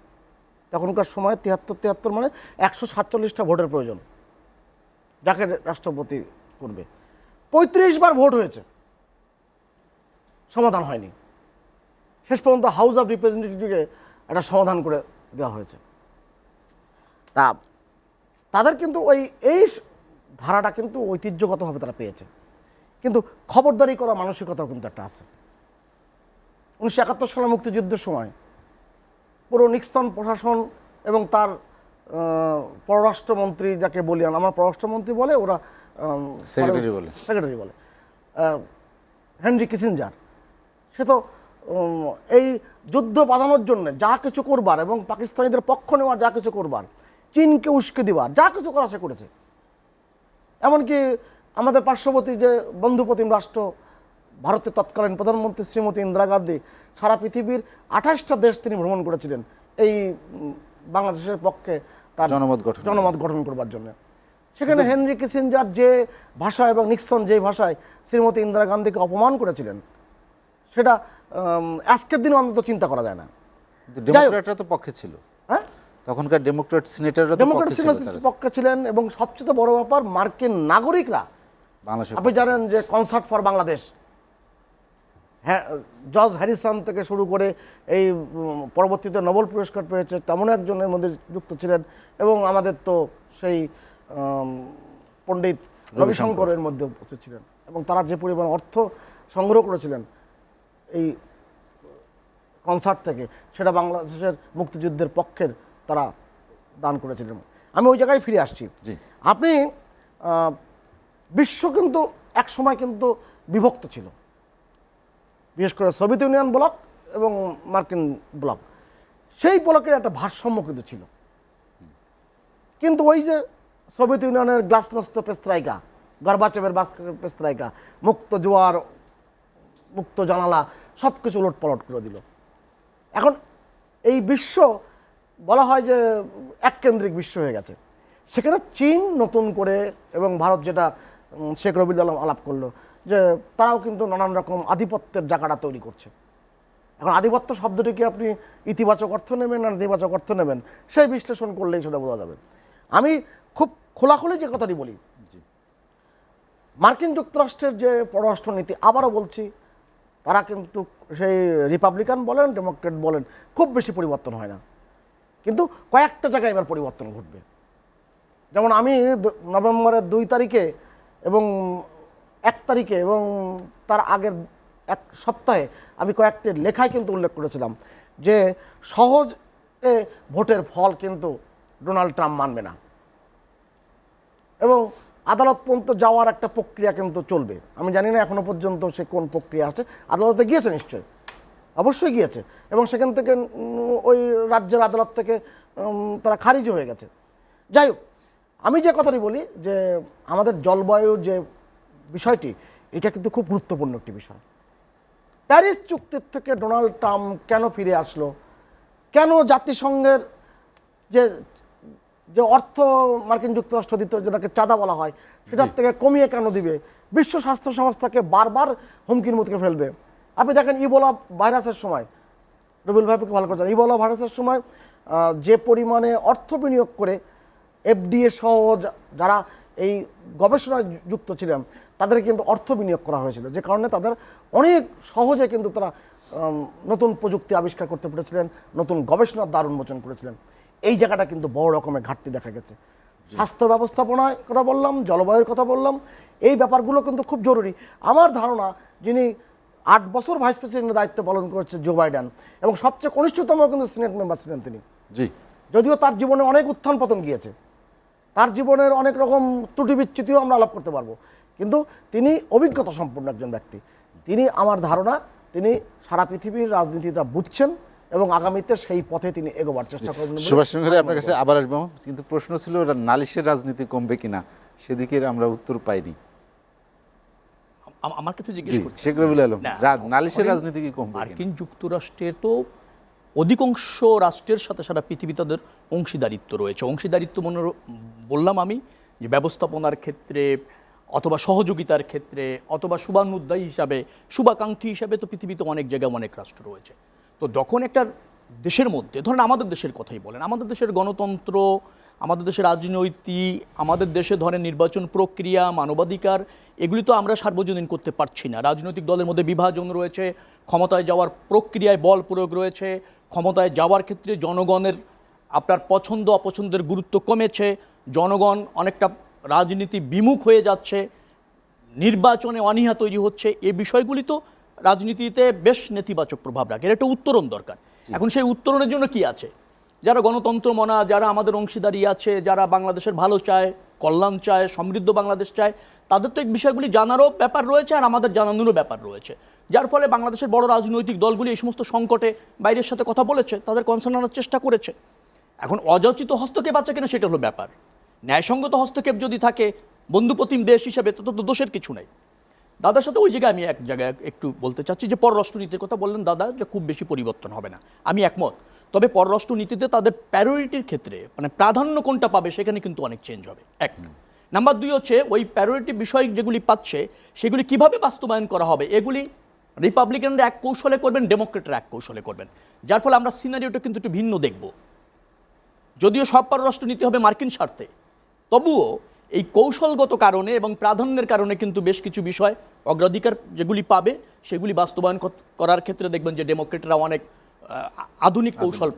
তখনকার সময় 73-73 মানে 147টা ভোটের প্রয়োজন যাকে রাষ্ট্রপতি করবে। 35 বার ভোট হয়েছে, সমাধান হয়নি। শেষ পর্যন্ত হাউস অফ রিপ্রেজেন্টেটিভকে একটা সমাধান করে দেওয়া হয়েছে। তাদের কিন্তু এই ধারাটা কিন্তু ঐতিহ্যগতভাবে তারা পেয়েছে, কিন্তু খবরদারি করা মানসিকতাও কিন্তু একটা আছে। 1971 সালে মুক্তিযুদ্ধের সময় পুরো নিক্সন প্রশাসন এবং তার পররাষ্ট্রমন্ত্রী, যাকে বলি আমরা পররাষ্ট্রমন্ত্রী বলে, ওরা সেক্রেটারি বলে, হেনরি কিসিঞ্জার, সে তো এই যুদ্ধ বাঁধানোর জন্য যা কিছু করবার এবং পাকিস্তানিদের পক্ষ নেওয়ার যা কিছু করবার, চীনকে উস্কে দেওয়ার যা কিছু করা সে করেছে। এমনকি আমাদের পার্শ্ববর্তী যে বন্ধুপ্রতিম রাষ্ট্র ভারতের তৎকালীন প্রধানমন্ত্রী শ্রীমতী ইন্দিরা গান্ধী সারা পৃথিবীর 28টা দেশ তিনি ভ্রমণ করেছিলেন এই বাংলাদেশের পক্ষে তার জনমত গঠন করবার জন্য। সেখানে হেনরি কিসিঞ্জার যে ভাষা এবং নিক্সন যে ভাষায় শ্রীমতী ইন্দিরা গান্ধীকে অপমান করেছিলেন, সেটা আজকের দিনও অন্তত চিন্তা করা যায় না। ডেমোক্র্যাটরা তো পক্ষে ছিল, হ্যাঁ, তখনকার ডেমোক্রেট সিনেটররা পক্ষে ছিলেন। এবং সবচেয়ে বড় ব্যাপার, মার্কিন নাগরিকরা, আপনি জানেন যে কনসার্ট ফর বাংলাদেশ, হ্যাঁ, জর্জ হ্যারিসন থেকে শুরু করে এই পরবর্তীতে নোবেল পুরস্কার পেয়েছে তেমন একজনের মধ্যে যুক্ত ছিলেন, এবং আমাদের তো সেই পণ্ডিত রবিশঙ্করের মধ্যে উপস্থিত ছিলেন, এবং তারা যে পরিমাণ অর্থ সংগ্রহ করেছিলেন এই কনসার্ট থেকে, সেটা বাংলাদেশের মুক্তিযুদ্ধের পক্ষের তারা দান করেছিলেন। আমি ওই জায়গায় ফিরে আসছি। আপনি বিশ্ব কিন্তু এক সময় কিন্তু বিভক্ত ছিল, বিশেষ করে সোভিয়েত ইউনিয়ন ব্লক এবং মার্কিন ব্লক, সেই ব্লকের একটা ভারসাম্য কিন্তু ছিল। কিন্তু ওই যে সোভিয়েত ইউনিয়নের গ্লাসনস্ত পেস্ত্রাইকা, গর্বাচেভের পেস্ত্রাইকা, মুক্ত জোয়ার, মুক্ত জানালা, সব কিছু উলটপালট করে দিল। এখন এই বিশ্ব বলা হয় যে এককেন্দ্রিক বিশ্ব হয়ে গেছে। সেখানে চীন নতুন করে, এবং ভারত, যেটা শেখ রবিউল আলম আলাপ করলো, যে তারাও কিন্তু নানান রকম আধিপত্যের জায়গাটা তৈরি করছে। এখন আধিপত্য শব্দটিকে আপনি ইতিবাচক অর্থ নেবেন আর নেতিবাচক অর্থ নেবেন, সেই বিশ্লেষণ করলেই সেটা বোঝা যাবে। আমি খুব খোলাখুলি যে কথাটি বলি, মার্কিন যুক্তরাষ্ট্রের যে পররাষ্ট্রনীতি, আবারও বলছি, তারা কিন্তু সেই রিপাবলিকান বলেন ডেমোক্রেট বলেন, খুব বেশি পরিবর্তন হয় না, কিন্তু কয়েকটা জায়গায় এবার পরিবর্তন ঘটবে। যেমন আমি নভেম্বরের 2 তারিখে এবং 1 তারিখে এবং তার আগের 1 সপ্তাহে আমি কয়েকটি লেখায় কিন্তু উল্লেখ করেছিলাম যে সহজ ভোটের ফল কিন্তু ডোনাল্ড ট্রাম্প মানবে না, এবং আদালত পর্যন্ত যাওয়ার একটা প্রক্রিয়া কিন্তু চলবে। আমি জানি না এখনো পর্যন্ত সে কোন প্রক্রিয়া আছে। আদালতে গিয়েছে, নিশ্চয়ই, অবশ্যই গিয়েছে, এবং সেখান থেকে ওই রাজ্যের আদালত থেকে তারা খারিজ হয়ে গেছে। যাই হোক, আমি যে কথাটি বলি যে আমাদের জলবায়ুর যে বিষয়টি, এটা কিন্তু খুব গুরুত্বপূর্ণ একটি বিষয়। প্যারিস চুক্তির থেকে ডোনাল্ড ট্রাম্প কেন ফিরে আসলো, কেন জাতিসংঘের যে যে অর্থ মার্কিন যুক্তরাষ্ট্র দিত, যেটাকে চাঁদা বলা হয়, সেটার থেকে কমিয়ে কেন দিবে, বিশ্ব স্বাস্থ্য সংস্থাকে বারবার হুমকির মুখে ফেলবে। আপনি দেখেন ইবোলা ভাইরাসের সময়, রবিউল ভাইকে ভালো করে, ইবোলা ভাইরাসের সময় যে পরিমাণে অর্থ বিনিয়োগ করে এফডিএ সহ যারা এই গবেষণায় যুক্ত ছিলেন, তাদের কিন্তু অর্থ বিনিয়োগ করা হয়েছিল, যে কারণে তাদের অনেক সহজে কিন্তু তারা নতুন প্রযুক্তি আবিষ্কার করতে পেরেছিলেন, নতুন গবেষণার দ্বার উন্মোচন করেছিলেন। এই জায়গাটা কিন্তু বড় রকমের ঘাটতি দেখা গেছে। স্বাস্থ্য ব্যবস্থাপনার কথা বললাম, জলবায়ুর কথা বললাম, এই ব্যাপারগুলো কিন্তু খুব জরুরি। আমার ধারণা যিনি 8 বছর ভাইস প্রেসিডেন্টের দায়িত্ব পালন করেছে জো বাইডেন, এবং সবচেয়ে কনিষ্ঠতম কিন্তু সিনেট মেম্বার ছিলেন তিনি। জি, যদিও তার জীবনে অনেক উত্থান পতন গিয়েছে, তার জীবনের অনেক রকম ত্রুটি বিচ্যুতিও আমরা আলাপ করতে পারবো, কিন্তু তিনি অভিজ্ঞতা সম্পন্ন একজন ব্যক্তি। তিনি, আমার ধারণা, তিনি সারা পৃথিবীর রাজনীতিটা বুঝছেন এবং আগামীতে সেই পথে তিনি এগোবার চেষ্টা করবেন বলে সুভাষ চন্দ্র আপনার কাছে আবার আসবো, কিন্তু প্রশ্ন ছিল নালিশের রাজনীতি কমবে কিনা, সেদিকে আমরা উত্তর পাইনি। আমার কাছে জিজ্ঞেস জি, করছে শেখ রবিউল আলম, না, নালিশের অনেক- রাজনীতি কি কমবে কিনা? মার্কিন যুক্তরাষ্ট্রের তো অধিকাংশ রাষ্ট্রের সাথে সারা পৃথিবী তাদের অংশীদারিত্ব রয়েছে। অংশীদারিত্ব বললাম আমি যে ব্যবস্থাপনার ক্ষেত্রে অথবা সহযোগিতার ক্ষেত্রে অথবা শুভানুদ্দায়ী হিসাবে, শুভাকাঙ্ক্ষী হিসাবে তো পৃথিবীতে অনেক জায়গায় অনেক রাষ্ট্র রয়েছে। তো যখন একটা দেশের মধ্যে, ধরেন আমাদের দেশের কথাই বলেন, আমাদের দেশের গণতন্ত্র, আমাদের দেশের রাজনৈতিক, আমাদের দেশে ধরেন নির্বাচন প্রক্রিয়া, মানবাধিকার, এগুলি তো আমরা সার্বজনীন করতে পারছি না। রাজনৈতিক দলের মধ্যে বিভাজন রয়েছে, ক্ষমতায় যাওয়ার প্রক্রিয়ায় বল প্রয়োগ রয়েছে, ক্ষমতায় যাওয়ার ক্ষেত্রে জনগণের আপনার পছন্দ অপছন্দের গুরুত্ব কমেছে, জনগণ অনেকটা রাজনীতি বিমুখ হয়ে যাচ্ছে, নির্বাচনে অনীহা তৈরি হচ্ছে। এই বিষয়গুলি তো রাজনীতিতে বেশ নেতিবাচক প্রভাব রাখে। এর একটা উত্তরণ দরকার। এখন সেই উত্তরণের জন্য কি আছে? যারা গণতন্ত্র মনা, যারা আমাদের অংশীদারি আছে, যারা বাংলাদেশের ভালো চায়, কল্যাণ চায়, সমৃদ্ধ বাংলাদেশ চায়, তাদের তো এই বিষয়গুলি জানারও ব্যাপার রয়েছে আর আমাদের জানানোরও ব্যাপার রয়েছে। যার ফলে বাংলাদেশের বড় রাজনৈতিক দলগুলি এই সমস্ত সংকটে বাইরের সাথে কথা বলেছে, তাদের কনসার্ন আনার চেষ্টা করেছে। এখন অযাচিত হস্তক্ষেপ আছে কিনা সেটা হলো ব্যাপার। ন্যায়সঙ্গত হস্তক্ষেপ যদি থাকে বন্ধুপ্রতিম দেশ হিসেবে, তো দোষের কিছু নেই। দাদার সাথে ওই জায়গায় আমি এক জায়গায় একটু বলতে চাচ্ছি যে পররাষ্ট্রনীতির কথা বললেন দাদা, যে খুব বেশি পরিবর্তন হবে না, আমি একমত। তবে পররাষ্ট্রনীতিতে তাদের প্যারিয়রিটির ক্ষেত্রে মানে প্রাধান্য কোনটা পাবে সেখানে কিন্তু অনেক চেঞ্জ হবে। এক নাম্বার 2 হচ্ছে ওই প্যারিয়রিটি বিষয় যেগুলি পাচ্ছে সেগুলি কিভাবে বাস্তবায়ন করা হবে, এগুলি রিপাবলিকানরা এক কৌশলে করবেন, ডেমোক্রেটরা এক কৌশলে করবেন। যার ফলে আমরা সিনারিওটা কিন্তু একটু ভিন্ন দেখব। যদিও সব পররাষ্ট্রনীতি হবে মার্কিন স্বার্থে, তবুও এই কৌশলগত কারণে এবং প্রাধান্যের কারণে কিন্তু বেশ কিছু বিষয় অগ্রাধিকার যেগুলি পাবে সেগুলি বাস্তবায়ন করার ক্ষেত্রে দেখবেন যে ডেমোক্রেটরা অনেক আধুনিক কৌশল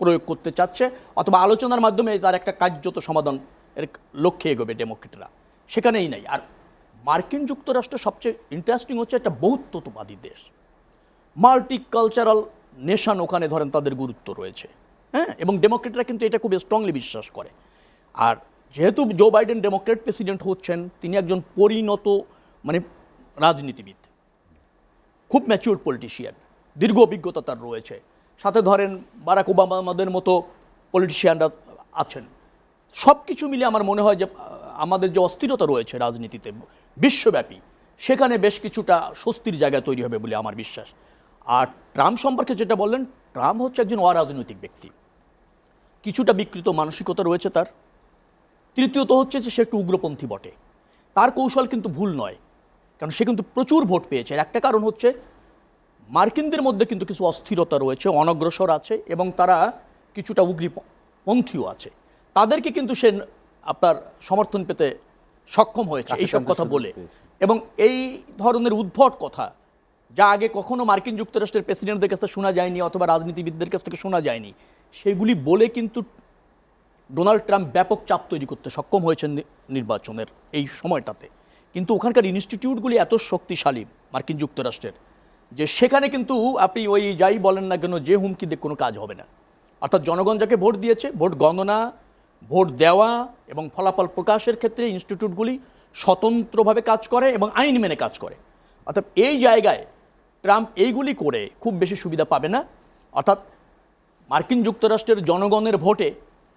প্রয়োগ করতে চাচ্ছে, অথবা আলোচনার মাধ্যমে তার একটা কার্যত সমাধান এর লক্ষ্যে এগোবে ডেমোক্রেটরা। সেখানেই নাই। আর মার্কিন যুক্তরাষ্ট্র সবচেয়ে ইন্টারেস্টিং হচ্ছে একটা বহুত্ববাদী দেশ, মাল্টিকালচারাল নেশন, ওখানে ধরেন তাদের গুরুত্ব রয়েছে, হ্যাঁ, এবং ডেমোক্রেটরা কিন্তু এটা খুব স্ট্রংলি বিশ্বাস করে। আর যেহেতু জো বাইডেন ডেমোক্রেট প্রেসিডেন্ট হচ্ছেন, তিনি একজন পরিণত মানে রাজনীতিবিদ, খুব ম্যাচিউর পলিটিশিয়ান, দীর্ঘ অভিজ্ঞতা তার রয়েছে। সাথে ধরেন বারাক ওবামাদের মতো পলিটিশিয়ানরা আছেন। সব কিছু মিলে আমার মনে হয় যে আমাদের যে অস্থিরতা রয়েছে রাজনীতিতে বিশ্বব্যাপী, সেখানে বেশ কিছুটা স্বস্তির জায়গা তৈরি হবে বলে আমার বিশ্বাস। আর ট্রাম্প সম্পর্কে যেটা বললেন, ট্রাম্প হচ্ছে একজন অরাজনৈতিক ব্যক্তি, কিছুটা বিকৃত মানসিকতা রয়েছে তার। তৃতীয়ত হচ্ছে যে সে একটু উগ্রপন্থী বটে। তার কৌশল কিন্তু ভুল নয়, কারণ সে কিন্তু প্রচুর ভোট পেয়েছে। একটা কারণ হচ্ছে মার্কিনদের মধ্যে কিন্তু কিছু অস্থিরতা রয়েছে, অনগ্রসর আছে, এবং তারা কিছুটা উগ্রপন্থীও আছে। তাদেরকে কিন্তু সে আপনার সমর্থন পেতে সক্ষম হয়েছে এইসব কথা বলে। এবং এই ধরনের উদ্ভট কথা যা আগে কখনো মার্কিন যুক্তরাষ্ট্রের প্রেসিডেন্টদের কাছ থেকে শোনা যায়নি অথবা রাজনীতিবিদদের কাছ থেকে শোনা যায়নি, সেগুলি বলে কিন্তু ডোনাল্ড ট্রাম্প ব্যাপক চাপ তৈরি করতে সক্ষম হয়েছেন নির্বাচনের এই সময়টাতে। কিন্তু ওখানকার ইনস্টিটিউটগুলি এত শক্তিশালী মার্কিন যুক্তরাষ্ট্রের যে সেখানে কিন্তু আপনি ওই যাই বলেন না কেন, যে হুমকি দিয়ে কোনো কাজ হবে না। অর্থাৎ জনগণ যাকে ভোট দিয়েছে, ভোট গণনা, ভোট দেওয়া এবং ফলাফল প্রকাশের ক্ষেত্রে ইনস্টিটিউটগুলি স্বতন্ত্রভাবে কাজ করে এবং আইন মেনে কাজ করে। অর্থাৎ এই জায়গায় ট্রাম্প এইগুলি করে খুব বেশি সুবিধা পাবে না। অর্থাৎ মার্কিন যুক্তরাষ্ট্রের জনগণের ভোটে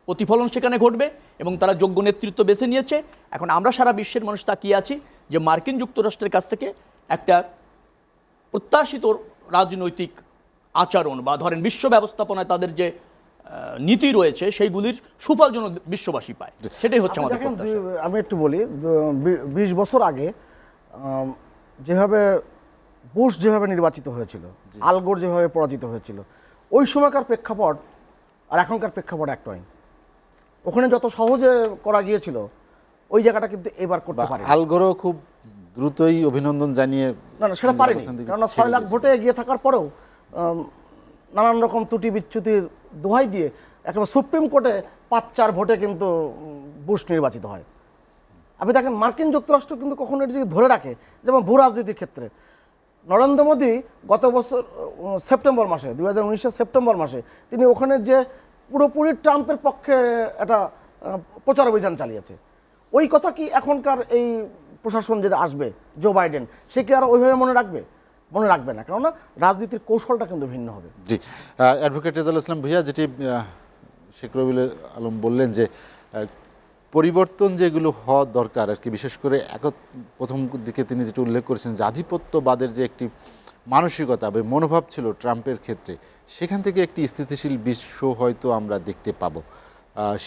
প্রতিফলন সেখানে ঘটবে এবং তারা যোগ্য নেতৃত্ব বেছে নিয়েছে। এখন আমরা সারা বিশ্বের মানুষ তাকিয়ে আছি যে মার্কিন যুক্তরাষ্ট্রের কাছ থেকে একটা প্রত্যাশিত রাজনৈতিক আচরণ বা ধরেন বিশ্ব ব্যবস্থাপনায় তাদের যে নীতি রয়েছে সেইগুলির সুফল যেন বিশ্ববাসী পায়, সেটাই হচ্ছে আমাদের দেখেন, প্রত্যাশা। আমি একটু বলি, 20 বছর আগে যেভাবে বুশ যেভাবে নির্বাচিত হয়েছিল, আল গোর যেভাবে পরাজিত হয়েছিল, ওই সময়কার প্রেক্ষাপট আর এখনকার প্রেক্ষাপট এক নয়। ওখানে যত সহজে করা গিয়েছিল ওই জায়গাটা কিন্তু এবার করতে পারে। আল গোরও খুব দ্রুতই অভিনন্দন জানিয়ে না না, সেটা পারেনি, কারণ 6 লাখ ভোটে এগিয়ে থাকার পরেও নানান রকম ত্রুটি বিচ্যুতির দোহাই দিয়ে একেবারে সুপ্রিম কোর্টে 5-4 ভোটে কিন্তু বুশ নির্বাচিত হয়। আপনি দেখেন মার্কিন যুক্তরাষ্ট্র কিন্তু কখনো এটি যদি ধরে রাখে, যেমন ভূ রাজনীতির ক্ষেত্রে নরেন্দ্র মোদী গত বছর সেপ্টেম্বর মাসে 2019-এর সেপ্টেম্বর মাসে তিনি ওখানে যে পুরোপুরি ট্রাম্পের পক্ষে একটা প্রচার অভিযান চালিয়েছে। ওই কথা কি এখনকার এই প্রশাসন যেটা আসবে জো বাইডেন সে কি আর ওইভাবে মনে রাখবে? মনে রাখবে না, কেননা রাজনীতির কৌশলটা কিন্তু ভিন্ন হবে। জি, অ্যাডভোকেট রেজাউল ইসলাম ভূঁইয়া, যেটি শেখ রবিউল আলম বললেন যে পরিবর্তন যেগুলো হওয়া দরকার আর কি, বিশেষ করে প্রথম দিকে তিনি যেটা উল্লেখ করেছেন যে আধিপত্যবাদের যে একটি মানসিকতা বা মনোভাব ছিল ট্রাম্পের ক্ষেত্রে, সেখান থেকে একটি স্থিতিশীল বিশ্ব হয়তো আমরা দেখতে পাবো।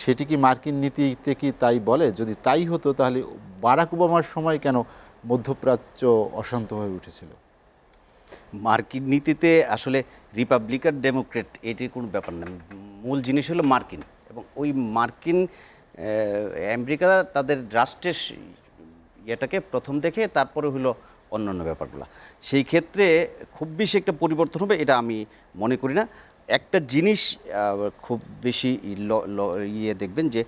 সেটি কি মার্কিন নীতিতে কি তাই বলে? যদি তাই হতো তাহলে বারাক ওবামার সময় কেন মধ্যপ্রাচ্য অশান্ত হয়ে উঠেছিল? মার্কিন নীতিতে আসলে রিপাবলিকান ডেমোক্রেট এটির কোনো ব্যাপার না, মূল জিনিস হলো মার্কিন, এবং ওই মার্কিন আমেরিকা তাদের রাষ্ট্রের ইয়েটাকে প্রথম দেখে তারপরে হলো অন্যান্য ব্যাপারগুলো। সেই ক্ষেত্রে খুব বেশি একটা পরিবর্তন হবে এটা আমি মনে করি না। একটা জিনিস খুব বেশি দেখবেন যে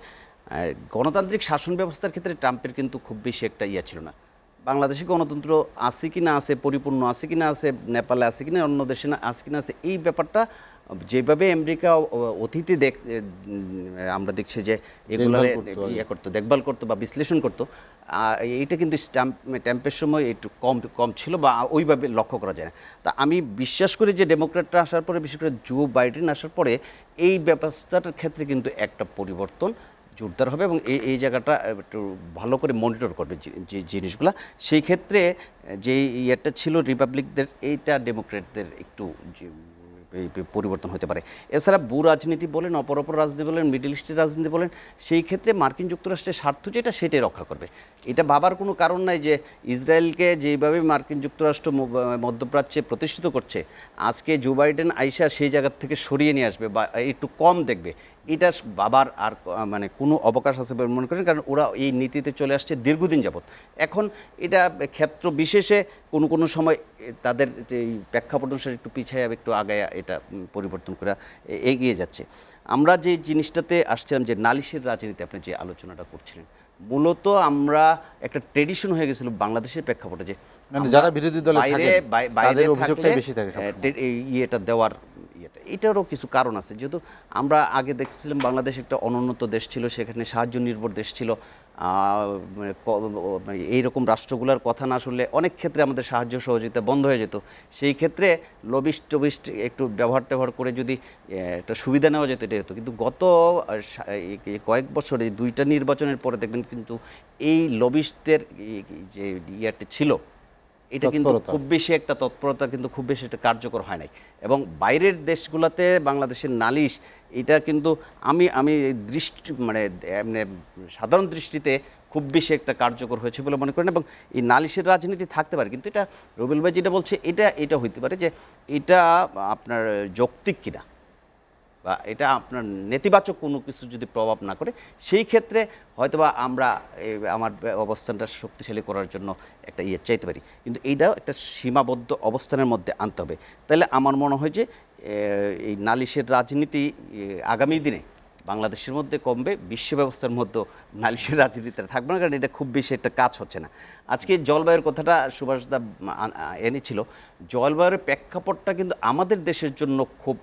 গণতান্ত্রিক শাসন ব্যবস্থার ক্ষেত্রে ট্রাম্পের কিন্তু খুব বেশি একটা ছিল না। বাংলাদেশে গণতন্ত্র আছে কি না আছে, পরিপূর্ণ আছে কি না আছে, নেপালে আছে কি না, অন্য দেশে না আছে কি না আছে, এই ব্যাপারটা যেভাবে আমেরিকা অতীতে আমরা দেখছি যে এগুলো করতো, দেখভাল করতো বা বিশ্লেষণ করতো, এইটা কিন্তু ট্রাম্পের সময় একটু কম ছিল বা ওইভাবে লক্ষ্য করা যায় না। তা আমি বিশ্বাস করি যে ডেমোক্র্যাটরা আসার পরে, বিশেষ করে জো বাইডেন আসার পরে এই ব্যবস্থাটার ক্ষেত্রে কিন্তু একটা পরিবর্তন জোরদার হবে এবং এই জায়গাটা একটু ভালো করে মনিটর করবে যে জিনিসগুলো। সেই ক্ষেত্রে যে ইয়েটা ছিল রিপাবলিকদের, এইটা ডেমোক্রেটদের একটু পরিবর্তন হতে পারে। এছাড়া ভূ রাজনীতি বলেন, অপর রাজনীতি বলেন, মিডল ইস্টের রাজনীতি বলেন, সেই ক্ষেত্রে মার্কিন যুক্তরাষ্ট্রের স্বার্থ যেটা সেটাই রক্ষা করবে। এটা ভাবার কোনো কারণ নাই যে ইসরায়েলকে যেভাবে মার্কিন যুক্তরাষ্ট্র মধ্যপ্রাচ্যে প্রতিষ্ঠিত করছে, আজকে জো বাইডেন আইসা সেই জায়গার থেকে সরিয়ে নিয়ে আসবে বা একটু কম দেখবে, এটা বাবার আর মানে কোনো অবকাশ আছে বলে মনে করেন, কারণ ওরা এই নীতিতে চলে আসছে দীর্ঘদিন যাবৎ। এখন এটা ক্ষেত্র বিশেষে কোনো সময় তাদের এই প্রেক্ষাপট অনুসারে একটু পিছিয়ে একটু আগায় এটা পরিবর্তন করে এগিয়ে যাচ্ছে। আমরা যে জিনিসটাতে আসছিলাম যে নালিশের রাজনীতি আপনি যে আলোচনাটা করছিলেন, মূলত আমরা একটা ট্রেডিশন হয়ে গেছিল বাংলাদেশের প্রেক্ষাপটে যে যারা বিরোধী দলে বাইরে অভিযোগটাই বেশি থাকে ইয়েটা দেওয়ার এটারও কিছু কারণ আছে। যেহেতু আমরা আগে দেখছিলাম বাংলাদেশ একটা অনুন্নত দেশ ছিল, সেখানে সাহায্য নির্ভর দেশ ছিল, এইরকম রাষ্ট্রগুলোর কথা না শুনলে অনেক ক্ষেত্রে আমাদের সাহায্য সহযোগিতা বন্ধ হয়ে যেত। সেই ক্ষেত্রে লবিস্ট একটু ব্যবহার করে যদি একটা সুবিধা নেওয়া যেত এটা হতো। কিন্তু গত কয়েক বছরে 2টা নির্বাচনের পরে দেখবেন কিন্তু এই লবিস্টদের যে ইয়েটা ছিল, এটা কিন্তু খুব বেশি একটা তৎপরতা কিন্তু খুব বেশি একটা কার্যকর হয় নাই। এবং বাইরের দেশগুলোতে বাংলাদেশের নালিশ এটা কিন্তু আমি দৃষ্টি মানে সাধারণ দৃষ্টিতে খুব বেশি একটা কার্যকর হয়েছে বলে মনে করেন। এবং এই নালিশের রাজনীতি থাকতে পারে, কিন্তু এটা রবিউল ভাই যেটা বলছে এটা হইতে পারে যে এটা আপনার যৌক্তিক কিনা বা এটা আপনার নেতিবাচক কোনো কিছু যদি প্রভাব না করে, সেই ক্ষেত্রে হয়তোবা আমরা আমার অবস্থানটা শক্তিশালী করার জন্য একটা চাইতে পারি, কিন্তু এইটাও একটা সীমাবদ্ধ অবস্থানের মধ্যে আনতে হবে। তাহলে আমার মনে হয় যে এই নালিশের রাজনীতি আগামী দিনে বাংলাদেশের মধ্যে কমবে, বিশ্ব ব্যবস্থার মধ্যে নালিশের রাজনীতিটা থাকবে না, কারণ এটা খুব বেশি একটা কাজ হচ্ছে না। আজকে জলবায়ুর কথাটা সুভাষদা এনেছিল, জলবায়ুর প্রেক্ষাপটটা কিন্তু আমাদের দেশের জন্য খুব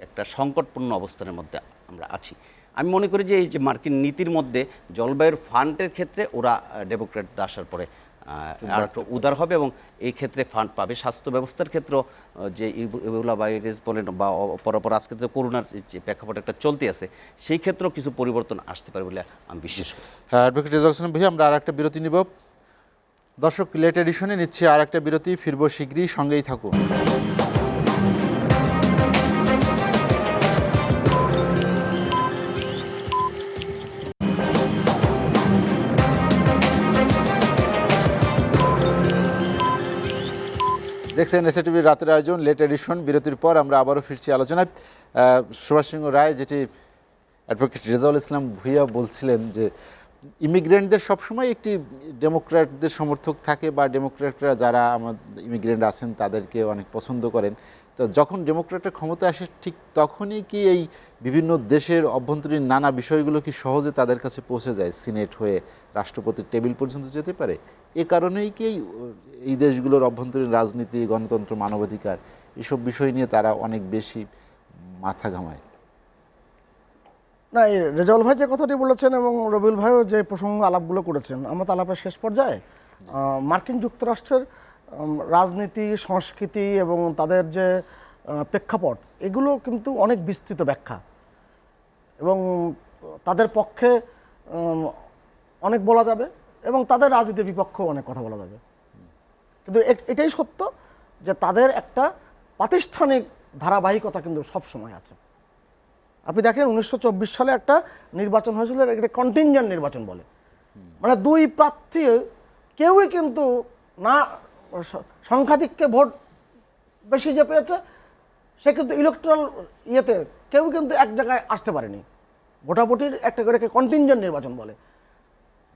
একটা সংকটপূর্ণ অবস্থানের মধ্যে আমরা আছি। আমি মনে করি যে এই যে মার্কিন নীতির মধ্যে জলবায়ুর ফান্ডের ক্ষেত্রে ওরা ডেমোক্র্যাট আসার পরে আর একটু উদার হবে এবং এই ক্ষেত্রে ফান্ড পাবে। স্বাস্থ্য ব্যবস্থার ক্ষেত্রে যে ইবোলা ভাইরাস বলেন বা পরপর আজকে তো করোনার যে প্রেক্ষাপট একটা চলতে আছে, সেই ক্ষেত্রেও কিছু পরিবর্তন আসতে পারে বলে আমি বিশ্বাস করি। হ্যাঁ, অ্যাডভোকেট রেজাউল ইসলাম ভাই, আমরা আর একটা বিরতি নিব। দর্শক, লেট এডিশনে নিচ্ছি আর একটা বিরতি, ফিরবো শীঘ্রই, সঙ্গেই থাকুন। দেখছেন এসএটিভির রাতের আয়োজন লেট এডিশন। বিরতির পর আমরা আবারও ফিরছি আলোচনায়। সুভাষ সিংহ রায়, যেটি অ্যাডভোকেট রেজাউল ইসলাম ভূঁইয়া বলছিলেন যে ইমিগ্রেন্টদের সবসময় একটি ডেমোক্র্যাটদের সমর্থক থাকে বা ডেমোক্র্যাটরা যারা আমাদের ইমিগ্রেন্ট আছেন তাদেরকে অনেক পছন্দ করেন, তো যখন ডেমোক্রেটের ক্ষমতায় আসে ঠিক তখনই কি এই বিভিন্ন দেশের অভ্যন্তরীণ নানা বিষয়গুলো কি সহজে তাদের কাছে পৌঁছে যায়, সিনেট হয়ে রাষ্ট্রপতির টেবিল পর্যন্ত যেতে পারে? এ কারণেই কি এই দেশগুলোর অভ্যন্তরীণ রাজনীতি, গণতন্ত্র, মানবাধিকার এসব বিষয় নিয়ে তারা অনেক বেশি মাথা ঘামায়? না, এই রেজাউল ভাই যে কথাটি বলেছেন এবং রবিউল ভাইও যে প্রসঙ্গ আলাপগুলো করেছেন, আমরা তো আলাপের শেষ পর্যায়ে মার্কিন যুক্তরাষ্ট্রের রাজনীতি, সংস্কৃতি এবং তাদের যে প্রেক্ষাপট, এগুলো কিন্তু অনেক বিস্তৃত ব্যাখ্যা এবং তাদের পক্ষে অনেক বলা যাবে এবং তাদের রাজনীতির বিপক্ষেও অনেক কথা বলা যাবে। কিন্তু এটাই সত্য যে তাদের একটা প্রাতিষ্ঠানিক ধারাবাহিকতা কিন্তু সব সময় আছে। আপনি দেখেন 1924 সালে একটা নির্বাচন হয়েছিল, এটা কন্টিনজেন্ট নির্বাচন বলে, মানে দুই প্রার্থী কেউই কিন্তু না সংখ্যাধিক্যে ভোট বেশি যে পেয়েছে সে কিন্তু ইলেকট্রাল ইয়েতে কেউ কিন্তু এক জায়গায় আসতে পারেনি। ভোটাভুটির একটা করে কন্টিনজেন্ট নির্বাচন বলে,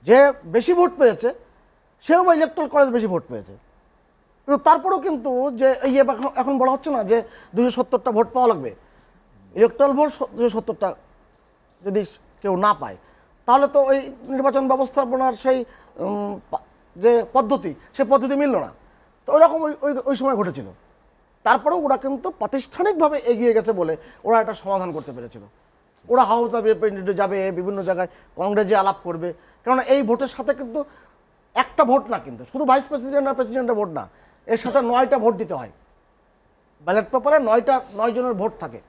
যে বেশি ভোট পেয়েছে সেও বা ইলেকট্রাল কলেজ বেশি ভোট পেয়েছে, কিন্তু তারপরেও কিন্তু যে এই এখন বলা হচ্ছে না যে 270টা ভোট পাওয়া লাগবে। ইলেকট্রাল ভোট 270টা যদি কেউ না পায় তাহলে তো ওই নির্বাচন ব্যবস্থাপনার সেই যে পদ্ধতি, সে পদ্ধতি মিলল না। তো ওইরকম ওই সময় ঘটেছিল। তারপরেও ওরা কিন্তু প্রাতিষ্ঠানিকভাবে এগিয়ে গেছে বলে ওরা এটা সমাধান করতে পেরেছিল। ওরা হাউস অফ রিপ্রেজেন্টেটিভ যাবে, বিভিন্ন জায়গায় কংগ্রেসে আলাপ করবে, কেননা এই ভোটের সাথে কিন্তু একটা ভোট না, কিন্তু শুধু ভাইস প্রেসিডেন্ট আর প্রেসিডেন্টের ভোট না, এর সাথে 9টা ভোট দিতে হয়। ব্যালট পেপারে 9 জনের ভোট থাকে,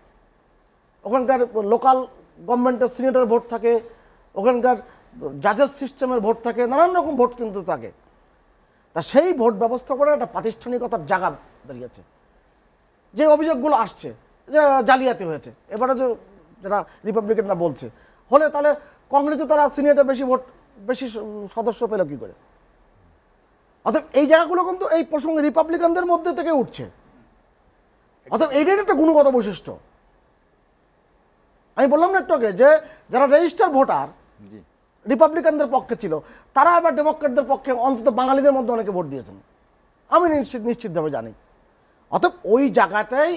ওখানকার লোকাল গভর্নমেন্টের সিনেটের ভোট থাকে, ওখানকার জাজেস সিস্টেমের ভোট থাকে, নানান রকম ভোট কিন্তু থাকে। তা সেই ভোট ব্যবস্থাপনার একটা প্রাতিষ্ঠানিকতার জায়গা দাঁড়িয়েছে। যে অভিযোগগুলো আসছে যে জালিয়াতি হয়েছে, এবারে যে যারা রিপাবলিকানরা বলছে, হলে তাহলে কংগ্রেসে তারা সিনেটে বেশি সদস্য পেল কী করে? অর্থাৎ এই জায়গাগুলো কিন্তু এই প্রসঙ্গে রিপাবলিকানদের মধ্যে থেকে উঠছে। অর্থাৎ এইটাই একটা গুণগত বৈশিষ্ট্য। আমি বললাম না একটু আগে যে যারা রেজিস্টার ভোটার রিপাবলিকানদের পক্ষে ছিল, তারা আবার ডেমোক্রেটদের পক্ষে অন্তত বাঙালিদের মধ্যে অনেকে ভোট দিয়েছেন, আমি নিশ্চিতভাবে জানি। অতএব ওই জায়গাটাই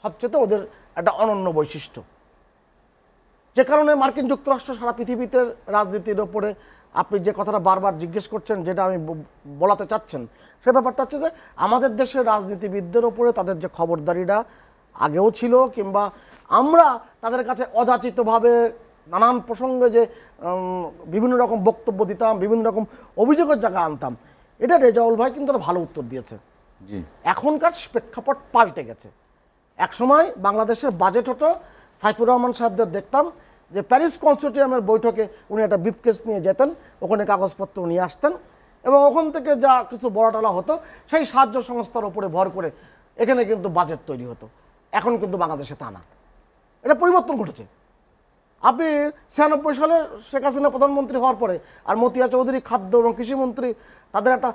সবচেয়ে ওদের একটা অনন্য বৈশিষ্ট্য, যে কারণে মার্কিন যুক্তরাষ্ট্র সারা পৃথিবীতে রাজনীতির ওপরে আপনি যে কথাটা বারবার জিজ্ঞেস করছেন, যেটা আমি বলাতে চাচ্ছেন, সে ব্যাপারটা হচ্ছে যে আমাদের দেশের রাজনীতিবিদদের ওপরে তাদের যে খবরদারিটা আগেও ছিল, কিংবা আমরা তাদের কাছে অযাচিতভাবে নানান প্রসঙ্গে যে বিভিন্ন রকম বক্তব্য দিতাম, বিভিন্ন রকম অভিযোগের জায়গা আনতাম, এটা রেজাউল ভাই কিন্তু ভালো উত্তর দিয়েছে। এখনকার প্রেক্ষাপট পাল্টে গেছে। একসময় বাংলাদেশের বাজেট হতো, সাইফুর রহমান সাহেবদের দেখতাম যে প্যারিস কনসোর্টিয়ামের বৈঠকে উনি একটা ব্রিফকেস নিয়ে যেতেন, ওখানে কাগজপত্র নিয়ে আসতেন এবং ওখান থেকে যা কিছু বড়াটলা হতো সেই সাহায্য সংস্থার উপরে ভর করে এখানে কিন্তু বাজেট তৈরি হতো। এখন কিন্তু বাংলাদেশে তা না, এটা পরিবর্তন ঘটেছে। আপনি 96 সালে শেখ হাসিনা প্রধানমন্ত্রী হওয়ার পরে আর মতিয়া চৌধুরী খাদ্য এবং কৃষিমন্ত্রী, তাদের একটা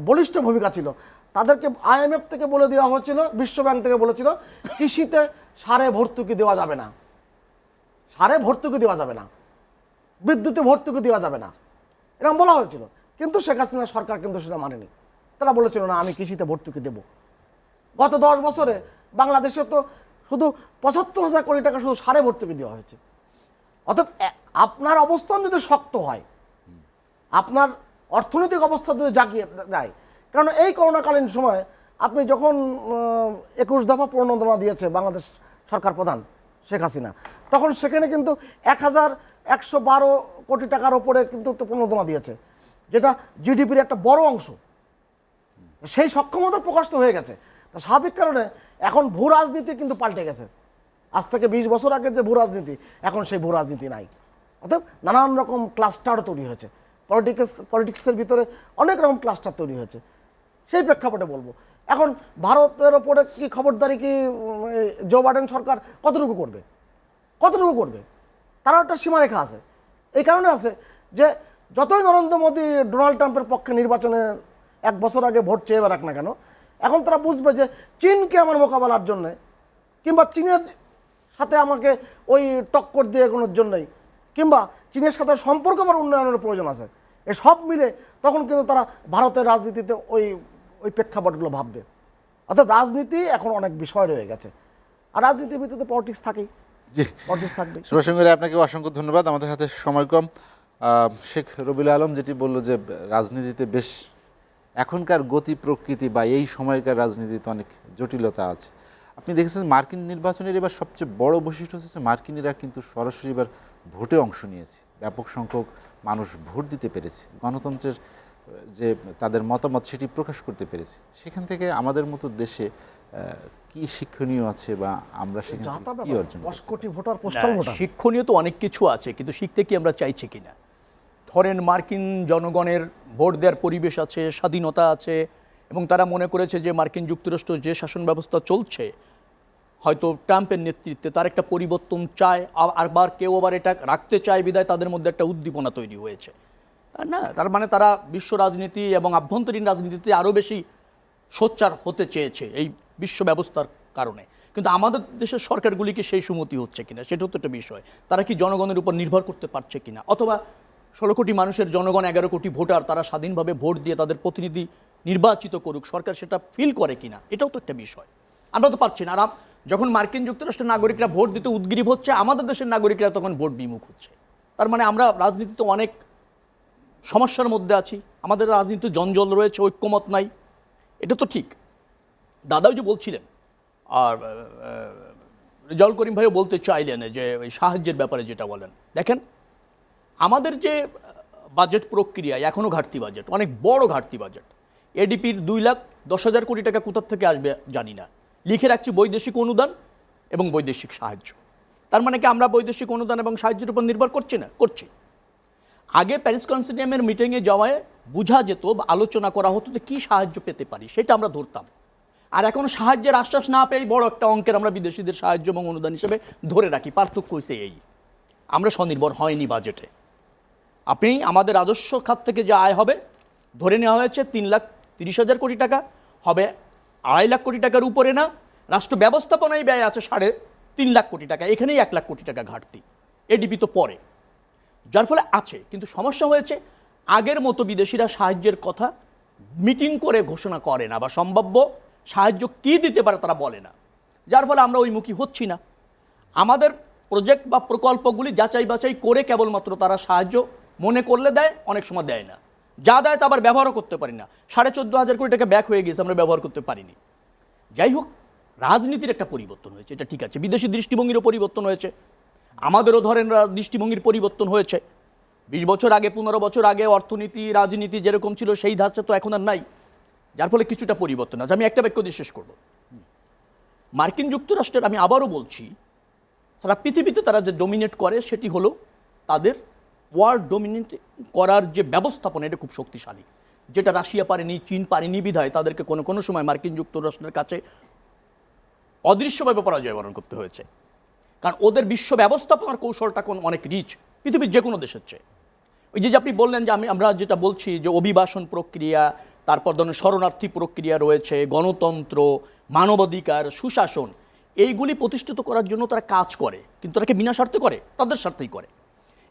বলিষ্ঠ ভূমিকা ছিল। তাদেরকে IMF থেকে বলে দেওয়া হয়েছিল, বিশ্বব্যাংক থেকে বলেছিল কৃষিতে সারে ভর্তুকি দেওয়া যাবে না, সারে ভর্তুকি দেওয়া যাবে না, বিদ্যুতে ভর্তুকি দেওয়া যাবে না, এরকম বলা হয়েছিল। কিন্তু শেখ হাসিনা সরকার কিন্তু সেটা মানেনি। তারা বলেছিল না, আমি কৃষিতে ভর্তুকি দেব। গত 10 বছরে বাংলাদেশে তো শুধু 75,000 কোটি টাকা শুধু সারে ভর্তুকি দেওয়া হয়েছে। অতএব আপনার অবস্থান যদি শক্ত হয়, আপনার অর্থনৈতিক অবস্থা যদি জাগিয়ে যায়, কারণ এই করোনাকালীন সময়ে আপনি যখন 21 দফা প্রণোদনা দিয়েছে বাংলাদেশ সরকার প্রধান শেখ হাসিনা, তখন সেখানে কিন্তু 1112 কোটি টাকার ওপরে কিন্তু প্রণোদনা দিয়েছে, যেটা জিডিপির একটা বড় অংশ। সেই সক্ষমতা প্রকাশ তো হয়ে গেছে। তা স্বাভাবিক কারণে এখন ভূ রাজনীতি কিন্তু পাল্টে গেছে। আজ থেকে 20 বছর আগে যে ভূ রাজনীতি, এখন সেই ভূ রাজনীতি নাই। অর্থাৎ নানান রকম ক্লাস্টার তৈরি হয়েছে, পলিটিক্সের ভিতরে অনেক রকম ক্লাস্টার তৈরি হয়েছে। সেই প্রেক্ষাপটে বলবো, এখন ভারতের ওপরে কি খবরদারি কি জো বাইডেন সরকার কতটুকু করবে, তারও একটা সীমারেখা আছে। এই কারণে আছে যে যতই নরেন্দ্র মোদী ডোনাল্ড ট্রাম্পের পক্ষে নির্বাচনে 1 বছর আগে ভোট চেয়ে বেড়াক না কেন, এখন তারা বুঝবে যে চীনকে আমার মোকাবেলার জন্যে, কিংবা চীনের সাথে আমাকে ওই টক্কর দিয়ে এগোনোর জন্যই, কিংবা চীনের সাথে সম্পর্ক আমার উন্নয়নের প্রয়োজন আছে, এ সব মিলে তখন কিন্তু তারা ভারতের রাজনীতিতে ওই প্রেক্ষাপটগুলো ভাববে। অর্থাৎ রাজনীতি এখন অনেক বিষয় রয়ে গেছে, আর রাজনীতির ভিতরে পলিটিক্স থাকেই, জি, পলিটিক্স থাকবে। সুভাষঙ্করে আপনাকে অসংখ্য ধন্যবাদ। আমাদের হাতে সময় কম। শেখ রবিউল আলম যেটি বলল যে রাজনীতিতে বেশ এখনকার গতি প্রকৃতি বা এই সময়কার রাজনীতিতে অনেক জটিলতা আছে। আপনি দেখেছেন মার্কিন নির্বাচনের এবার সবচেয়ে বড় বৈশিষ্ট্য হচ্ছে মার্কিনিরা কিন্তু সরাসরি এবার ভোটে অংশ নিয়েছে, ব্যাপক সংখ্যক মানুষ ভোট দিতে পেরেছে, গণতন্ত্রের যে তাদের মতামত সেটি প্রকাশ করতে পেরেছে। সেখান থেকে আমাদের মতো দেশে কি শিক্ষণীয় আছে বা আমরা সেখান থেকে কি অর্জন 10 কোটি ভোটার পোস্টাল ভোটার। শিক্ষণীয় তো অনেক কিছু আছে, কিন্তু শিখতে কি আমরা চাইছি কিনা। ধরেন মার্কিন জনগণের ভোট দেওয়ার পরিবেশ আছে, স্বাধীনতা আছে, এবং তারা মনে করেছে যে মার্কিন যুক্তরাষ্ট্র যে শাসন ব্যবস্থা চলছে হয়তো ট্রাম্পের নেতৃত্বে তার একটা পরিবর্তন চায়, আবার কেউ আবার এটা রাখতে চায়, বিধায় তাদের মধ্যে একটা উদ্দীপনা তৈরি হয়েছে। না, তার মানে তারা বিশ্ব রাজনীতি এবং আভ্যন্তরীণ রাজনীতিতে আরও বেশি সোচ্চার হতে চেয়েছে এই বিশ্ব ব্যবস্থার কারণে। কিন্তু আমাদের দেশের সরকারগুলিকে সেই সুমতি হচ্ছে কিনা সেটাও তো একটা বিষয়। তারা কি জনগণের উপর নির্ভর করতে পারছে কিনা, অথবা 16 কোটি মানুষের জনগণ 11 কোটি ভোটার, তারা স্বাধীনভাবে ভোট দিয়ে তাদের প্রতিনিধি নির্বাচিত করুক, সরকার সেটা ফিল করে কিনা, এটাও তো একটা বিষয়। আমরা তো পারছি না। আর যখন মার্কিন যুক্তরাষ্ট্রের নাগরিকরা ভোট দিতে উদ্গ্রীব হচ্ছে, আমাদের দেশের নাগরিকরা তখন ভোট বিমুখ হচ্ছে। তার মানে আমরা রাজনীতিতে অনেক সমস্যার মধ্যে আছি, আমাদের রাজনীতিতে জঞ্জল রয়েছে, ঐক্যমত নাই, এটা তো ঠিক। দাদাও যে বলছিলেন, আর রেজাউল করিম ভাইও বলতে চাইলেন যে ওই সাহায্যের ব্যাপারে যেটা বলেন, দেখেন আমাদের যে বাজেট প্রক্রিয়ায় এখনও ঘাটতি বাজেট, অনেক বড় ঘাটতি বাজেট। এডিপির 2,10,000 কোটি টাকা কোথা থেকে আসবে জানি না। লিখে রাখছি বৈদেশিক অনুদান এবং বৈদেশিক সাহায্য। তার মানে কি আমরা বৈদেশিক অনুদান এবং সাহায্যের উপর নির্ভর করছি না? করছি। আগে প্যারিস কনসিলিয়ামের মিটিংয়ে যাওয়ায় বোঝা যেত বা আলোচনা করা হতো যে কী সাহায্য পেতে পারি, সেটা আমরা ধরতাম। আর এখন সাহায্যের আশ্বাস না পেয়ে বড় একটা অঙ্কের আমরা বিদেশিদের সাহায্য এবং অনুদান হিসেবে ধরে রাখি। পার্থক্য হয়েছে এই, আমরা স্বনির্ভর হয়নি বাজেটে। আপনি আমাদের রাজস্ব খাত থেকে যে আয় হবে ধরে নেওয়া হয়েছে 3,30,000 কোটি টাকা, হবে 2.5 লাখ কোটি টাকার উপরে না। রাষ্ট্র ব্যবস্থাপনায় ব্যয় আছে 3.5 লাখ কোটি টাকা, এখানেই 1 লাখ কোটি টাকা ঘাটতি। এডিপি তো পরে, যার ফলে আছে। কিন্তু সমস্যা হয়েছে আগের মতো বিদেশিরা সাহায্যের কথা মিটিং করে ঘোষণা করে না, বা সম্ভাব্য সাহায্য কী দিতে পারে তারা বলে না, যার ফলে আমরা ওইমুখী হচ্ছি না। আমাদের প্রজেক্ট বা প্রকল্পগুলি যাচাই বাছাই করে কেবলমাত্র তারা সাহায্য মনে করলে দেয়, অনেক সময় দেয় না। যা দেয় তা আবার ব্যবহারও করতে পারি না। 14,500 কোটি টাকা ব্যাক হয়ে গেছে, আমরা ব্যবহার করতে পারিনি। যাই হোক, রাজনীতির একটা পরিবর্তন হয়েছে, এটা ঠিক আছে। বিদেশি দৃষ্টিভঙ্গিরও পরিবর্তন হয়েছে, আমাদেরও ধরেন দৃষ্টিভঙ্গির পরিবর্তন হয়েছে। 20 বছর আগে, 15 বছর আগে অর্থনীতি রাজনীতি যেরকম ছিল সেই ধাঁচটা তো এখন আর নাই, যার ফলে কিছুটা পরিবর্তন আছে। আমি একটা বাক্য দিয়ে শেষ করব। মার্কিন যুক্তরাষ্ট্রের, আমি আবারও বলছি, সারা পৃথিবীতে তারা যে ডমিনেট করে সেটি হলো তাদের ওয়ার্ল্ড ডমিনেট করার যে ব্যবস্থাপনা, এটা খুব শক্তিশালী, যেটা রাশিয়া পারেনি, চীন পারেনি, বিধায় তাদেরকে কোনো কোনো সময় মার্কিন যুক্তরাষ্ট্রের কাছে অদৃশ্যভাবে পরাজয় বরণ করতে হয়েছে। কারণ ওদের বিশ্ব ব্যবস্থাপনার কৌশলটা অনেক রিচ পৃথিবীর যে কোনো দেশের চেয়ে। ওই যে আপনি বললেন যে আমরা যেটা বলছি যে অভিবাসন প্রক্রিয়া, তারপর ধরনের শরণার্থী প্রক্রিয়া রয়েছে, গণতন্ত্র, মানবাধিকার, সুশাসন, এইগুলি প্রতিষ্ঠিত করার জন্য তারা কাজ করে, কিন্তু তারা কি বিনা স্বার্থে করে? তাদের স্বার্থেই করে।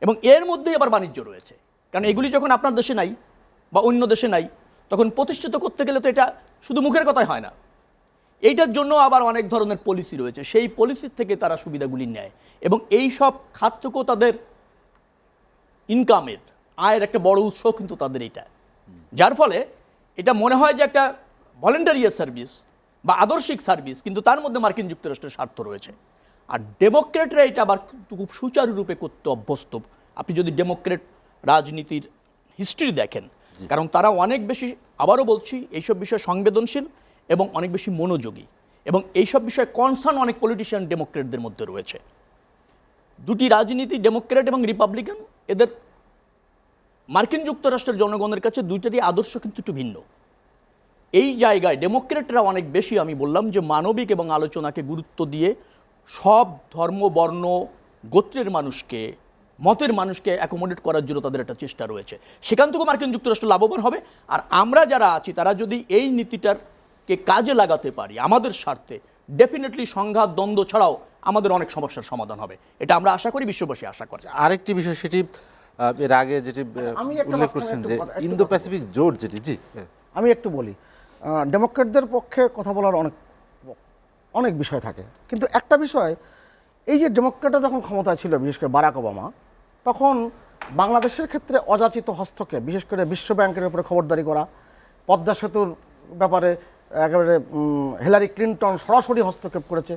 এবং এর মধ্যেই আবার বাণিজ্য রয়েছে, কারণ এগুলি যখন আপনার দেশে নাই বা অন্য দেশে নাই, তখন প্রতিষ্ঠিত করতে গেলে তো এটা শুধু মুখের কথাই হয় না। এইটার জন্য আবার অনেক ধরনের পলিসি রয়েছে, সেই পলিসির থেকে তারা সুবিধাগুলি নেয়, এবং এই সব খাত থেকেও তাদের ইনকামের, আয়ের একটা বড় উৎস কিন্তু তাদের এটা। যার ফলে এটা মনে হয় যে একটা ভলেন্টারিয়াস সার্ভিস বা আদর্শিক সার্ভিস, কিন্তু তার মধ্যে মার্কিন যুক্তরাষ্ট্রের স্বার্থ রয়েছে। আর ডেমোক্রেটরা এটা আবার খুব সুচারুরূপে করতে অভ্যস্ত। আপনি যদি ডেমোক্রেট রাজনীতির হিস্ট্রি দেখেন, কারণ তারা অনেক বেশি, আবারও বলছি, এইসব বিষয়ে সংবেদনশীল এবং অনেক বেশি মনোযোগী, এবং এইসব বিষয়ে কনসার্ন অনেক পলিটিশিয়ান ডেমোক্রেটদের মধ্যে রয়েছে। দুটি রাজনীতি, ডেমোক্রেট এবং রিপাবলিকান, এদের মার্কিন যুক্তরাষ্ট্রের জনগণের কাছে দুইটারই আদর্শ কিন্তু একটু ভিন্ন। এই জায়গায় ডেমোক্রেটরা অনেক বেশি, আমি বললাম যে মানবিক এবং আলোচনাকে গুরুত্ব দিয়ে সব ধর্ম, বর্ণ, গোত্রের মানুষকে, মতের মানুষকে অ্যাকোমোডেট করার জন্য তাদের একটা চেষ্টা রয়েছে। সেখান থেকেও মার্কিন যুক্তরাষ্ট্র লাভবান হবে। আর আমরা যারা আছি তারা যদি এই নীতিটাকে কাজে লাগাতে পারি আমাদের স্বার্থে, ডেফিনেটলি সংঘাত, দ্বন্দ্ব ছাড়াও আমাদের অনেক সমস্যার সমাধান হবে। এটা আমরা আশা করি, বিশ্ববাসী আশা করে। আরেকটি বিষয়, সেটি এর আগে যেটি আমি একটা উল্লেখ করছেন যে ইন্দো প্যাসিফিক জোট, যেটি, জি আমি একটু বলি, ডেমোক্রেটদের পক্ষে কথা বলার অনেক অনেক বিষয় থাকে, কিন্তু একটা বিষয়, এই যে ডেমোক্রেটরা যখন ক্ষমতায় ছিল, বিশেষ করে বারাক ওবামা, তখন বাংলাদেশের ক্ষেত্রে অযাচিত হস্তক্ষেপ, বিশেষ করে বিশ্ব ব্যাংকের উপরে খবরদারি করা, পদ্মা সেতুর ব্যাপারে একেবারে হিলারি ক্লিনটন সরাসরি হস্তক্ষেপ করেছে,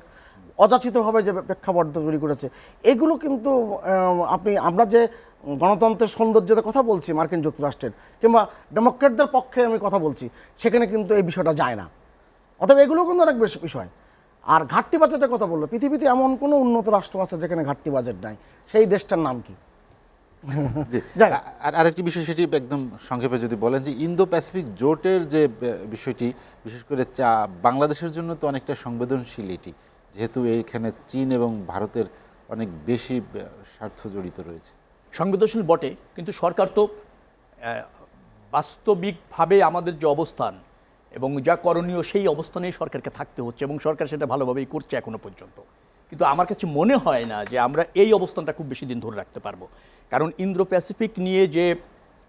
অযাচিতভাবে যে প্রেক্ষাপট তৈরি করেছে, এগুলো কিন্তু আমরা যে গণতন্ত্রের সৌন্দর্যের কথা বলছি মার্কিন যুক্তরাষ্ট্রের, কিংবা ডেমোক্রেটদের পক্ষে আমি কথা বলছি, সেখানে কিন্তু এই বিষয়টা যায় না। অতএব এগুলো কিন্তু অনেক বেশি বিষয়। আর ঘাটতি বাজেটের কথা বললো, পৃথিবীতে এমন কোনো উন্নত রাষ্ট্র আছে যেখানে ঘাটতি বাজেট নাই, সেই দেশটার নাম কি? জি, যাই। আর আরেকটি বিষয়, সেটি একদম সংক্ষেপে যদি বলেন, যে ইন্দো প্যাসিফিক জোটের যে বিষয়টি, বিশেষ করে বাংলাদেশের জন্য তো অনেকটা সংবেদনশীল এটি, যেহেতু এইখানে চীন এবং ভারতের অনেক বেশি স্বার্থ জড়িত রয়েছে। সংবেদনশীল বটে, কিন্তু সরকার তো বাস্তবিকভাবে আমাদের যে অবস্থান এবং যা করণীয় সেই অবস্থানেই সরকারকে থাকতে হচ্ছে, এবং সরকার সেটা ভালোভাবেই করছে এখনো পর্যন্ত। কিন্তু আমার কাছে মনে হয় না যে আমরা এই অবস্থানটা খুব বেশি দিন ধরে রাখতে পারবো, কারণ ইন্দ্র প্যাসিফিক নিয়ে যে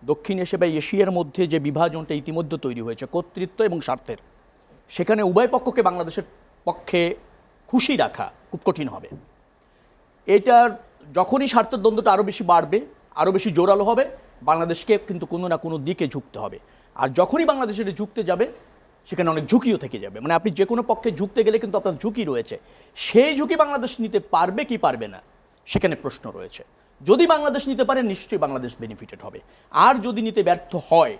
দক্ষিণ এশিয়া বা এশিয়ার মধ্যে যে বিভাজনটা ইতিমধ্যে তৈরি হয়েছে কর্তৃত্ব এবং স্বার্থের, সেখানে উভয় পক্ষকে বাংলাদেশের পক্ষে খুশি রাখা খুব কঠিন হবে। এটার যখনই স্বার্থের দ্বন্দ্বটা আরও বেশি বাড়বে, আরও বেশি জোরালো হবে, বাংলাদেশকে কিন্তু কোনো না কোনো দিকে ঝুঁকতে হবে। আর যখনই বাংলাদেশ এটা ঝুঁকতে যাবে, সেখানে অনেক ঝুঁকিও থেকে যাবে। মানে আপনি যে কোনো পক্ষে ঝুঁকতে গেলে কিন্তু আপনার ঝুঁকি রয়েছে, সেই ঝুঁকি বাংলাদেশ নিতে পারবে কি পারবে না, সেখানে প্রশ্ন রয়েছে। যদি বাংলাদেশ নিতে পারে, নিশ্চয়ই বাংলাদেশ বেনিফিটেড হবে। আর যদি নিতে ব্যর্থ হয়,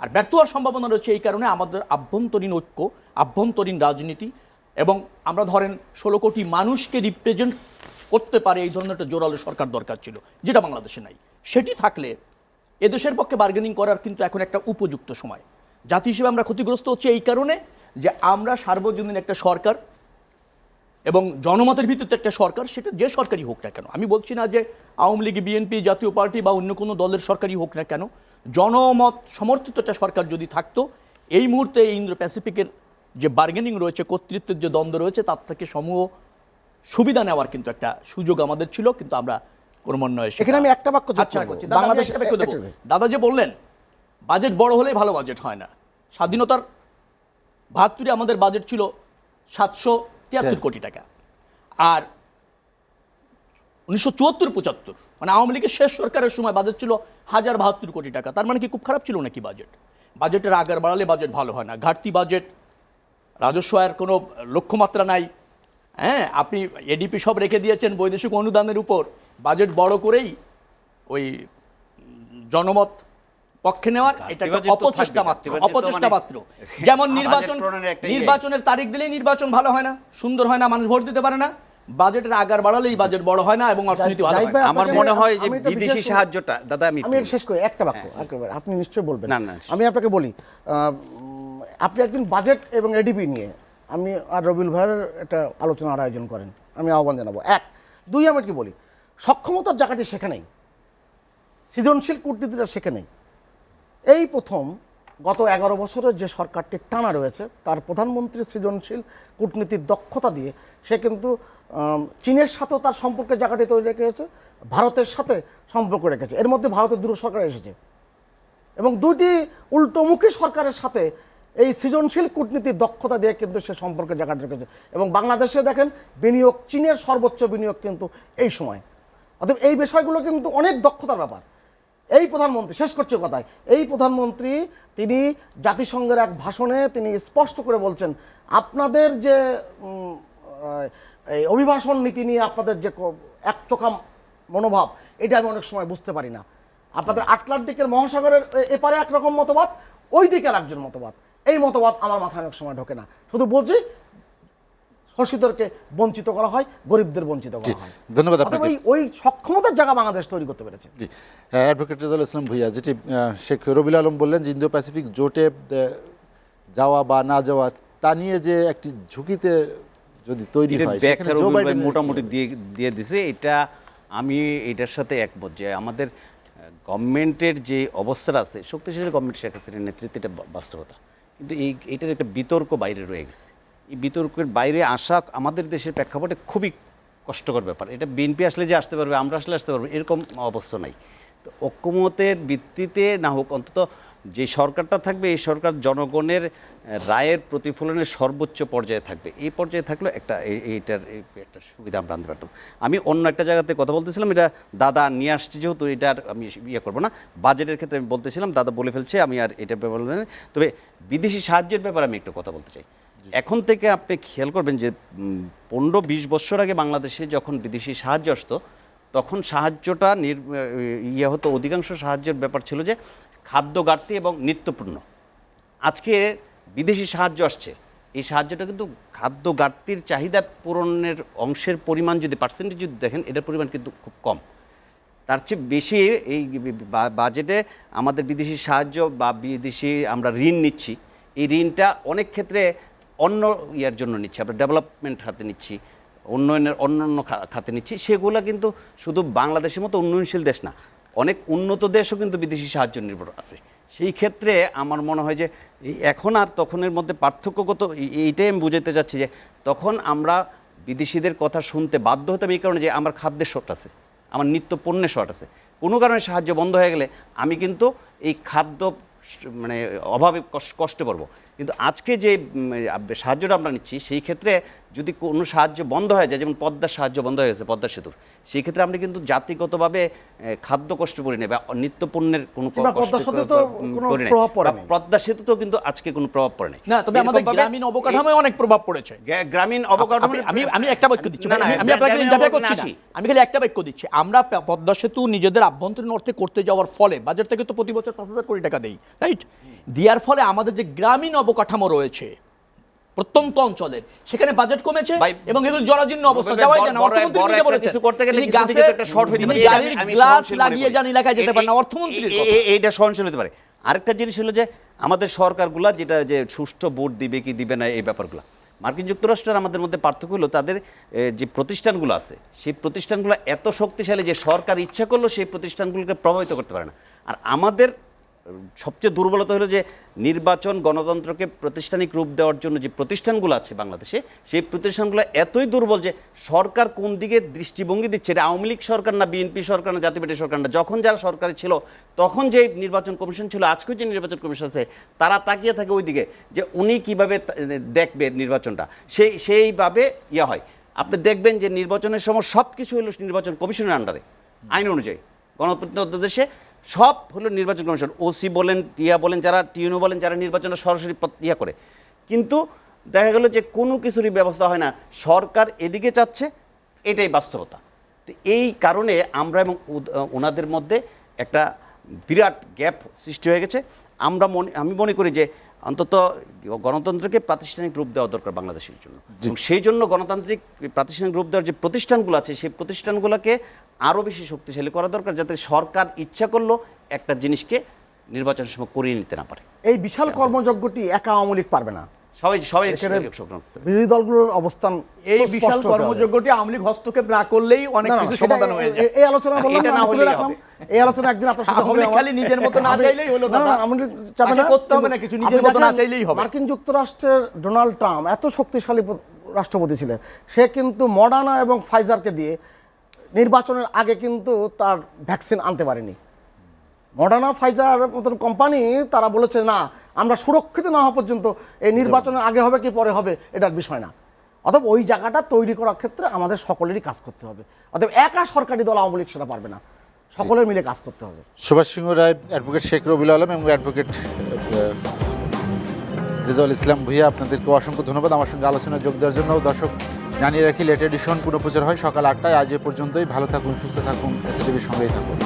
আর ব্যর্থ হওয়ার সম্ভাবনা রয়েছে এই কারণে আমাদের আভ্যন্তরীণ ঐক্য, আভ্যন্তরীণ রাজনীতি, এবং আমরা ধরেন 16 কোটি মানুষকে রিপ্রেজেন্ট করতে পারে এই ধরনের একটা জোরালো সরকার দরকার ছিল, যেটা বাংলাদেশে নাই। সেটি থাকলে এদেশের পক্ষে বার্গেনিং করার কিন্তু এখন একটা উপযুক্ত সময়। জাতি হিসেবে আমরা ক্ষতিগ্রস্ত হচ্ছে এই কারণে যে আমরা সার্বজনীন একটা সরকার এবং জনমতের ভিত্তিতে একটা সরকার, সেটা যে সরকারই হোক না কেন, আমি বলছি না যে আওয়ামী লীগ, বিএনপি, জাতীয় পার্টি বা অন্য কোনো দলের সরকারই হোক না কেন, জনমত সমর্থিত একটা সরকার যদি থাকতো, এই মুহূর্তে ইন্দ্র প্যাসিফিকের যে বার্গেনিং রয়েছে, কর্তৃত্বের যে দ্বন্দ্ব রয়েছে, তার থেকে সমূহ সুবিধা নেওয়ার কিন্তু একটা সুযোগ আমাদের ছিল, কিন্তু আমরা ক্রমান্বয়ে এখানে আমি একটা বাক্য যোগ আচ্ছা করবো। করছি। দাদা, আমি বাংলাদেশ একটা বাক্য দেবো। দাদা যে বললেন বাজেট বড় হলেই ভালো বাজেট হয় না, স্বাধীনতার ৭২ আমাদের বাজেট ছিল ৭৭৩ কোটি টাকা, আর 1974-75 মানে আওয়ামী লীগের শেষ সরকারের সময় বাজেট ছিল 1072 কোটি টাকা। তার মানে কি খুব খারাপ ছিল নাকি বাজেট? বাজেটের আগার বাড়ালে বাজেট ভালো হয় না, ঘাটতি বাজেট, রাজস্ব আয়ের কোনো লক্ষ্যমাত্রা নাই। হ্যাঁ, আপনি এডিপি সব রেখে দিয়েছেন বৈদেশিক অনুদানের উপর, বাজেট বড় করেই ওই জনমত পক্ষে নেওয়ার, এটা একটা অপচেষ্টা মাত্র, অপচেষ্টা মাত্র। যেমন নির্বাচনের তারিখ দিলেই নির্বাচন ভালো হয় না, সুন্দর হয় না, মানুষ ভোট দিতে পারে না, বাজেটের আগার বাড়ালেই বাজেট বড় হয় না এবং অর্থনীতি ভালো হয় না। আমার মনে হয় যে বিদেশি সাহায্যটা, দাদা আমি শেষ করি একটা বাক্য, একেবারে আপনি নিশ্চয়ই বলবেন। না, না, আমি আপনাকে বলি, আপনি একদিন বাজেট এবং এডিপি নিয়ে আমি আর রবিউল ভাইয়ের একটা আলোচনার আয়োজন করেন, আমি আহ্বান জানাবো। 1, 2 আমি কি বলি, সক্ষমতার জায়গাটি সেখানেই, সৃজনশীল কূটনীতিটা সেখানেই। এই প্রথম গত 11 বছরের যে সরকারটি টানা রয়েছে, তার প্রধানমন্ত্রী সৃজনশীল কূটনীতির দক্ষতা দিয়ে সে কিন্তু চীনের সাথেও তার সম্পর্কের জায়গাটি তৈরি রেখেছে, ভারতের সাথে সম্পর্ক রেখেছে। এর মধ্যে ভারতের দুটো সরকার এসেছে এবং দুটি উল্টোমুখী সরকারের সাথে এই সৃজনশীল কূটনীতির দক্ষতা দিয়ে কিন্তু সে সম্পর্কের জায়গাটা রেখেছে। এবং বাংলাদেশে দেখেন বিনিয়োগ, চীনের সর্বোচ্চ বিনিয়োগ কিন্তু এই সময়। অতএব এই বিষয়গুলো কিন্তু অনেক দক্ষতার ব্যাপার। এই প্রধানমন্ত্রী, শেষ করছে কথায়, এই প্রধানমন্ত্রী তিনি জাতিসংঘের এক ভাষণে তিনি স্পষ্ট করে বলছেন, আপনাদের যে এই অভিবাসন নীতি নিয়ে আপনাদের যে একচোখা মনোভাব, এটা আমি অনেক সময় বুঝতে পারি না। আপনাদের আটলান্টিকের মহাসাগরের এপারে একরকম মতবাদ, ওই দিকে একজন মতবাদ, এই মতবাদ আমার মাথায় অনেক সময় ঢোকে না। শুধু বলছি শোষিতদেরকে বঞ্চিত করা হয়, গরিবদের বঞ্চিত করা হয়। ধন্যবাদ আপনাকে। ওই সক্ষমতার জায়গা বাংলাদেশ তৈরি করতে পেরেছে। জি, অ্যাডভোকেট রেজাউল ইসলাম ভূঁইয়া, যেটি শেখ রবিউল আলম বললেন যে ইন্দো প্যাসিফিক জোটে যাওয়া বা না যাওয়া, তা নিয়ে যে একটি ঝুঁকিতে যদি তৈরি হয়, মোটামুটি দিয়ে দিছে। এটা আমি এটার সাথে একমত যে আমাদের গভর্নমেন্টের যে অবস্থা আছে, শক্তিশালী গভর্নমেন্ট শেখ হাসিনার নেতৃত্বে, এটা বাস্তবতা। কিন্তু এইটার একটা বিতর্ক বাইরে রয়ে গেছে। এই বিতর্কের বাইরে আসা আমাদের দেশের প্রেক্ষাপটে খুবই কষ্টকর ব্যাপার। এটা বিএনপি আসলে যে আসতে পারবে, আমরা আসলে আসতে পারবো, এরকম অবস্থা নাই। তো ঐক্যমতের ভিত্তিতে না হোক, অন্তত যে সরকারটা থাকবে এই সরকার জনগণের রায়ের প্রতিফলনের সর্বোচ্চ পর্যায়ে থাকবে। এই পর্যায়ে থাকলে এইটার একটা সুবিধা আমরা আনতে পারতাম। আমি অন্য একটা জায়গাতে কথা বলতেছিলাম, এটা দাদা নিয়ে আসছে যেহেতু এটার আমি ইয়ে করবো না। বাজেটের ক্ষেত্রে আমি বলতেছিলাম, দাদা বলে ফেলছে, আমি আর এটার ব্যাপারে বলবো না। তবে বিদেশি সাহায্যের ব্যাপারে আমি একটু কথা বলতে চাই। এখন থেকে আপনি খেয়াল করবেন যে 15-20 বছর আগে বাংলাদেশে যখন বিদেশি সাহায্য আসতো, তখন সাহায্যটা হতো, অধিকাংশ সাহায্যের ব্যাপার ছিল যে খাদ্য ঘাটতি এবং নিত্যপণ্য। আজকে বিদেশি সাহায্য আসছে, এই সাহায্যটা কিন্তু খাদ্য ঘাটতির চাহিদা পূরণের অংশের পরিমাণ যদি পার্সেন্টেজ যদি দেখেন, এটার পরিমাণ কিন্তু খুব কম। তার চেয়ে বেশি এই বাজেটে আমাদের বিদেশি সাহায্য বা বিদেশি আমরা ঋণ নিচ্ছি, এই ঋণটা অনেক ক্ষেত্রে অন্য ইয়ার জন্য নিচ্ছি, আমরা ডেভেলপমেন্ট খাতে নিচ্ছি, উন্নয়নের অন্যান্য খাতে নিচ্ছি। সেগুলো কিন্তু শুধু বাংলাদেশের মতো উন্নয়নশীল দেশ না, অনেক উন্নত দেশও কিন্তু বিদেশি সাহায্য নির্ভর আছে। সেই ক্ষেত্রে আমার মনে হয় যে এখন আর তখনের মধ্যে পার্থক্যগত এইটাই আমি বুঝাতে যাচ্ছি যে তখন আমরা বিদেশিদের কথা শুনতে বাধ্য হতাম এই কারণে যে আমার খাদ্যের শর্ট আছে, আমার নিত্য পণ্যের শর্ট আছে। কোনো কারণে সাহায্য বন্ধ হয়ে গেলে আমি কিন্তু এই খাদ্য মানে অভাবে কষ্টে পড়ব। কিন্তু আজকে যে সাহায্যটা আমরা নিচ্ছি, সেই ক্ষেত্রে যদি কোনো সাহায্য বন্ধ হয়ে যায়, যেমন পদ্মার সাহায্য বন্ধ হয়ে গেছে, পদ্মা সেতুর, সেই ক্ষেত্রে আমরা কিন্তু জাতিগতভাবে খাদ্য কষ্ট পড়ি না বা নিত্য পণ্যের কোনো পদ্মা সেতুতেও কিন্তু আজকে কোনো প্রভাব পড়ে নাই। না, তবে আমাদের গ্রামীণ অবকাঠামোয় অনেক প্রভাব পড়েছে। গ্রামীণ অবকাঠামো আমি একটা বাক্য দিচ্ছি, আমি আপনাকে ইন্টারভিউ করছি না, আমি খালি একটা বাক্য দিচ্ছি। আমরা পদ্মা সেতু নিজেদের আভ্যন্তরীণ অর্থে করতে যাওয়ার ফলে বাজেট থেকে তো প্রতি বছর 5,000 কোটি টাকা দেই, রাইট? দেওয়ার ফলে আমাদের যে গ্রামীণ অবকাঠামো রয়েছে প্রত্যন্ত অঞ্চলের, সেখানে বাজেট কমেছে এবং এগুলো জরাজীর্ণ অবস্থা। যাওয়াই যায় না, অর্থমন্ত্রী নিজে বলেছেন গাড়ির গ্লাস লাগিয়ে যান এলাকায় যেতে পারে না, অর্থমন্ত্রীর কথা। এইটা সহনশীল হতে পারে। আরেকটা জিনিস হলো যে আমাদের সরকারগুলা যেটা যে সুষ্ঠু ভোট দিবে কি দিবে না এই ব্যাপারগুলো, মার্কিন যুক্তরাষ্ট্রের আমাদের মধ্যে পার্থক্য হলো তাদের যে প্রতিষ্ঠানগুলো আছে সেই প্রতিষ্ঠানগুলো এত শক্তিশালী যে সরকার ইচ্ছা করলেও সেই প্রতিষ্ঠানগুলোকে প্রভাবিত করতে পারে না। আর আমাদের সবচেয়ে দুর্বলতা হলো যে নির্বাচন গণতন্ত্রকে প্রাতিষ্ঠানিক রূপ দেওয়ার জন্য যে প্রতিষ্ঠানগুলো আছে বাংলাদেশে, সেই প্রতিষ্ঠানগুলো এতই দুর্বল যে সরকার কোন দিকে দৃষ্টিভঙ্গি দিচ্ছে, এটা আওয়ামী লীগ সরকার না, বিএনপি সরকার না, জাতীয় পার্টি সরকার না, যখন যারা সরকারে ছিল তখন যে নির্বাচন কমিশন ছিল, আজকেও যে নির্বাচন কমিশন আছে, তারা তাকিয়ে থাকে ওই দিকে যে উনি কীভাবে দেখবে নির্বাচনটা, সেইভাবে ইয়া হয়। আপনি দেখবেন যে নির্বাচনের সময় সব কিছু হলো নির্বাচন কমিশনের আন্ডারে, আইন অনুযায়ী। গণতন্ত্র দেশে সব হলো নির্বাচন কমিশন, ওসি বলেন, বলেন, যারা টিউনো বলেন, যারা নির্বাচনটা সরাসরি করে। কিন্তু দেখা গেল যে কোনো কিছুরই ব্যবস্থা হয় না, সরকার এদিকে চাচ্ছে, এটাই বাস্তবতা। তো এই কারণে আমরা এবং ওনাদের মধ্যে একটা বিরাট গ্যাপ সৃষ্টি হয়ে গেছে। আমি মনে করি যে অন্তত গণতন্ত্রকে প্রাতিষ্ঠানিক রূপ দেওয়া দরকার বাংলাদেশের জন্য, এবং সেই জন্য গণতান্ত্রিক প্রাতিষ্ঠানিক রূপ দেওয়ার যে প্রতিষ্ঠানগুলো আছে সেই প্রতিষ্ঠানগুলোকে আরও বেশি শক্তিশালী করা দরকার, যাতে সরকার ইচ্ছা করলেও একটা জিনিসকে নির্বাচনের সময় করিয়ে নিতে না পারে। এই বিশাল কর্মযজ্ঞটি একা আওয়ামী লীগ পারবে না, সবাই বিরোধী দলগুলোর অবস্থান। এই বিশাল কর্মযজ্ঞটি আওয়ামী লীগ হস্তক্ষেপ না করলেই অনেক কিছু সমাধান হয়ে যায়। এই আলোচনা বললাম না, তুলে রাখলাম। এই আলোচনা একদিন আপনার সাথে হবে, খালি নিজের মতো না চাইলেই হলো, দাদা আওয়ামী লীগ চাবে না, করতে হবে না কিছু, নিজের মতো না চাইলেই হবে। মার্কিন যুক্তরাষ্ট্রের ডোনাল্ড ট্রাম্প এত শক্তিশালী রাষ্ট্রপতি ছিলেন, সে কিন্তু মডার্না এবং ফাইজারকে দিয়ে নির্বাচনের আগে কিন্তু তার ভ্যাকসিন আনতে পারেনি। মডার্না ফাইজার মতন কোম্পানি তারা বলেছে না, আমরা সুরক্ষিত না হওয়া পর্যন্ত এই নির্বাচনের আগে হবে কি পরে হবে এটার বিষয় না। অতএব ওই জায়গাটা তৈরি করার ক্ষেত্রে আমাদের সকলেরই কাজ করতে হবে। অতএব একা সরকারি দল আওয়ামী লীগ সেটা পারবে না, সকলের মিলে কাজ করতে হবে। সুভাষ সিংহ রায়, অ্যাডভোকেট শেখ রবিউল আলম এবং অ্যাডভোকেট রেজাউল ইসলাম ভূঁইয়া, আপনাদেরকে অসংখ্য ধন্যবাদ আমার সঙ্গে আলোচনায় যোগ দেওয়ার জন্য। দর্শক জানিয়ে রাখি, লেট এডিশন পুনঃপ্রচার হয় সকাল 8টায়। আজ এ পর্যন্তই। ভালো থাকুন, সুস্থ থাকুন, এসএটিভির সঙ্গেই থাকুন।